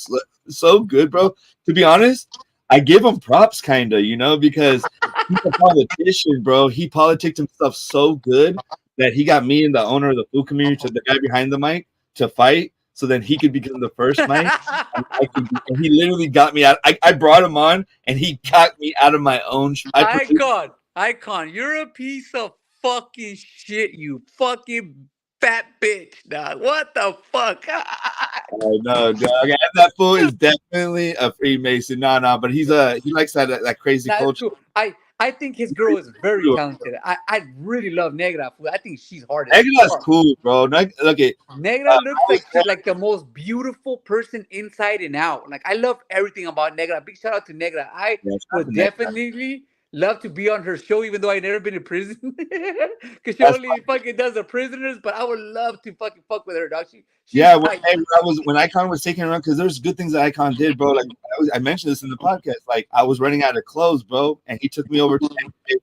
so good, bro. To be honest, I give him props, kind of, because he's a politician, bro. He politicked himself so good that he got me and the owner of the food community, to the guy behind the mic, to fight. so then he could become the first Mike. And he literally got me out. I brought him on, and he got me out of my own. Icon, you're a piece of fucking shit, you fucking fat bitch, dog. What the fuck? No, dog. And that fool is definitely a Freemason. No, but he likes that crazy culture. Cool. I think his girl is very talented. I really love Negra. I think she's hard as Negra's fuck. cool, bro. Negra looks like she's like the most beautiful person inside and out. Like I love everything about Negra. Big shout out to Negra. I would definitely love to be on her show, even though I never been in prison, because she only fucking does the prisoners. But I would love to fucking fuck with her, dog. When Icon was taking around, because there's good things that Icon did, bro. Like I mentioned this in the podcast. Like I was running out of clothes, bro, and he took me over to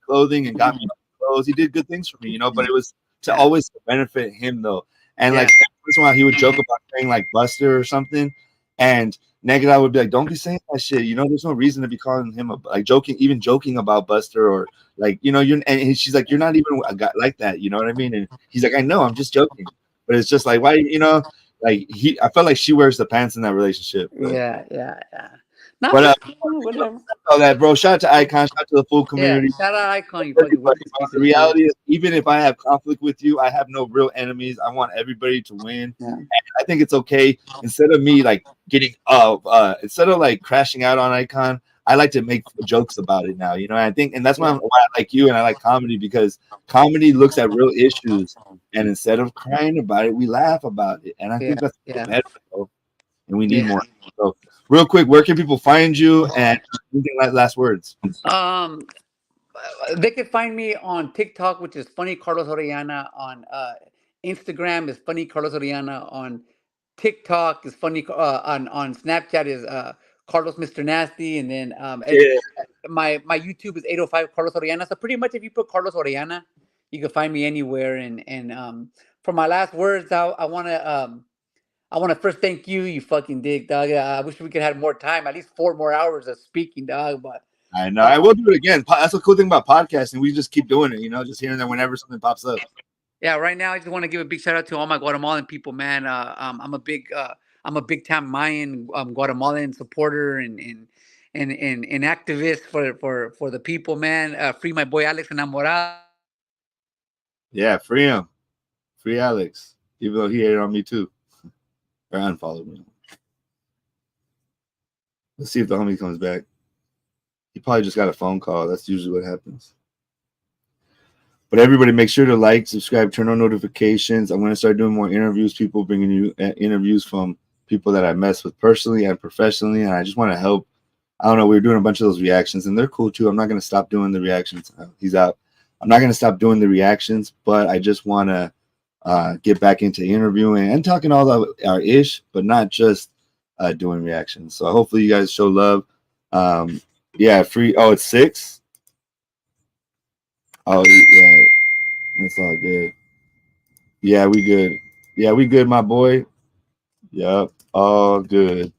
clothing and got me clothes. He did good things for me, you know. But it was to always benefit him though. And like once in a while, he would joke about saying like Buster or something, and Negra would be like, "Don't be saying that shit." You know, there's no reason to be calling him like joking about Buster or like and she's like, "You're not even a guy like that." You know what I mean? And he's like, "I know, I'm just joking." But it's just like, why, like I felt like she wears the pants in that relationship. But, yeah. No, but whatever. All that, bro. Shout out to Icon. Shout out to the full community. Yeah, shout out Icon. You fucking the reality is, even if I have conflict with you, I have no real enemies. I want everybody to win. Yeah. And I think it's okay. Instead of me like getting instead of like crashing out on Icon, I like to make jokes about it now. You know, I think, and that's why I like you and I like comedy, because comedy looks at real issues, and instead of crying about it, we laugh about it. And I think that's better, bro. And we need more. So, real quick, where can people find you, and anything like last words? They can find me on TikTok, which is Funny Carlos Oriana. On Instagram is Funny Carlos Oriana. On TikTok is funny. On Snapchat is Carlos Mr. Nasty, and then my YouTube is 805 Carlos Oriana. So pretty much, if you put Carlos Oriana, you can find me anywhere. And for my last words, I want to first thank you, you fucking dick, dog. I wish we could have more time, at least 4 more hours of speaking, dog. But I know I will do it again. That's the cool thing about podcasting. We just keep doing it, just here and there whenever something pops up. Yeah, right now I just want to give a big shout out to all my Guatemalan people, man. I'm a big time Mayan Guatemalan supporter and activist for the people, man. Free my boy Alex Enamorado. Yeah, free him. Free Alex, even though he hated on me too. Or unfollowed me. Let's see if the homie comes back. He probably just got a phone call. That's usually what happens. But everybody, make sure to like, subscribe, turn on notifications. I'm going to start doing more interviews. People bringing you interviews from people that I mess with personally and professionally. And I just want to help. I don't know. We were doing a bunch of those reactions, and they're cool too. I'm not going to stop doing the reactions. He's out. I'm not going to stop doing the reactions, but I just want to get back into interviewing and talking all our ish, but not just doing reactions. So hopefully you guys show love. Free. Oh, it's 6. Oh yeah, that's all good. Yeah, we good. Yeah, we good, my boy. Yep, all good.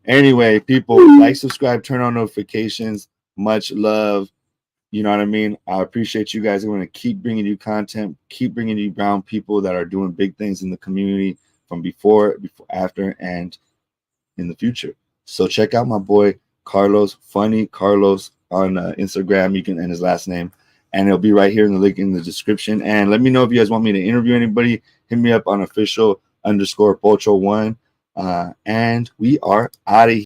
Anyway, people, like, subscribe, turn on notifications. Much love. You know what I mean? I appreciate you guys. I'm going to keep bringing you content, keep bringing you brown people that are doing big things in the community from before, after, and in the future. So check out my boy Carlos, Funny Carlos, on Instagram. You can, and his last name, and it'll be right here in the link in the description. And let me know if you guys want me to interview anybody. Hit me up on official_Pocho1. And we are out of here.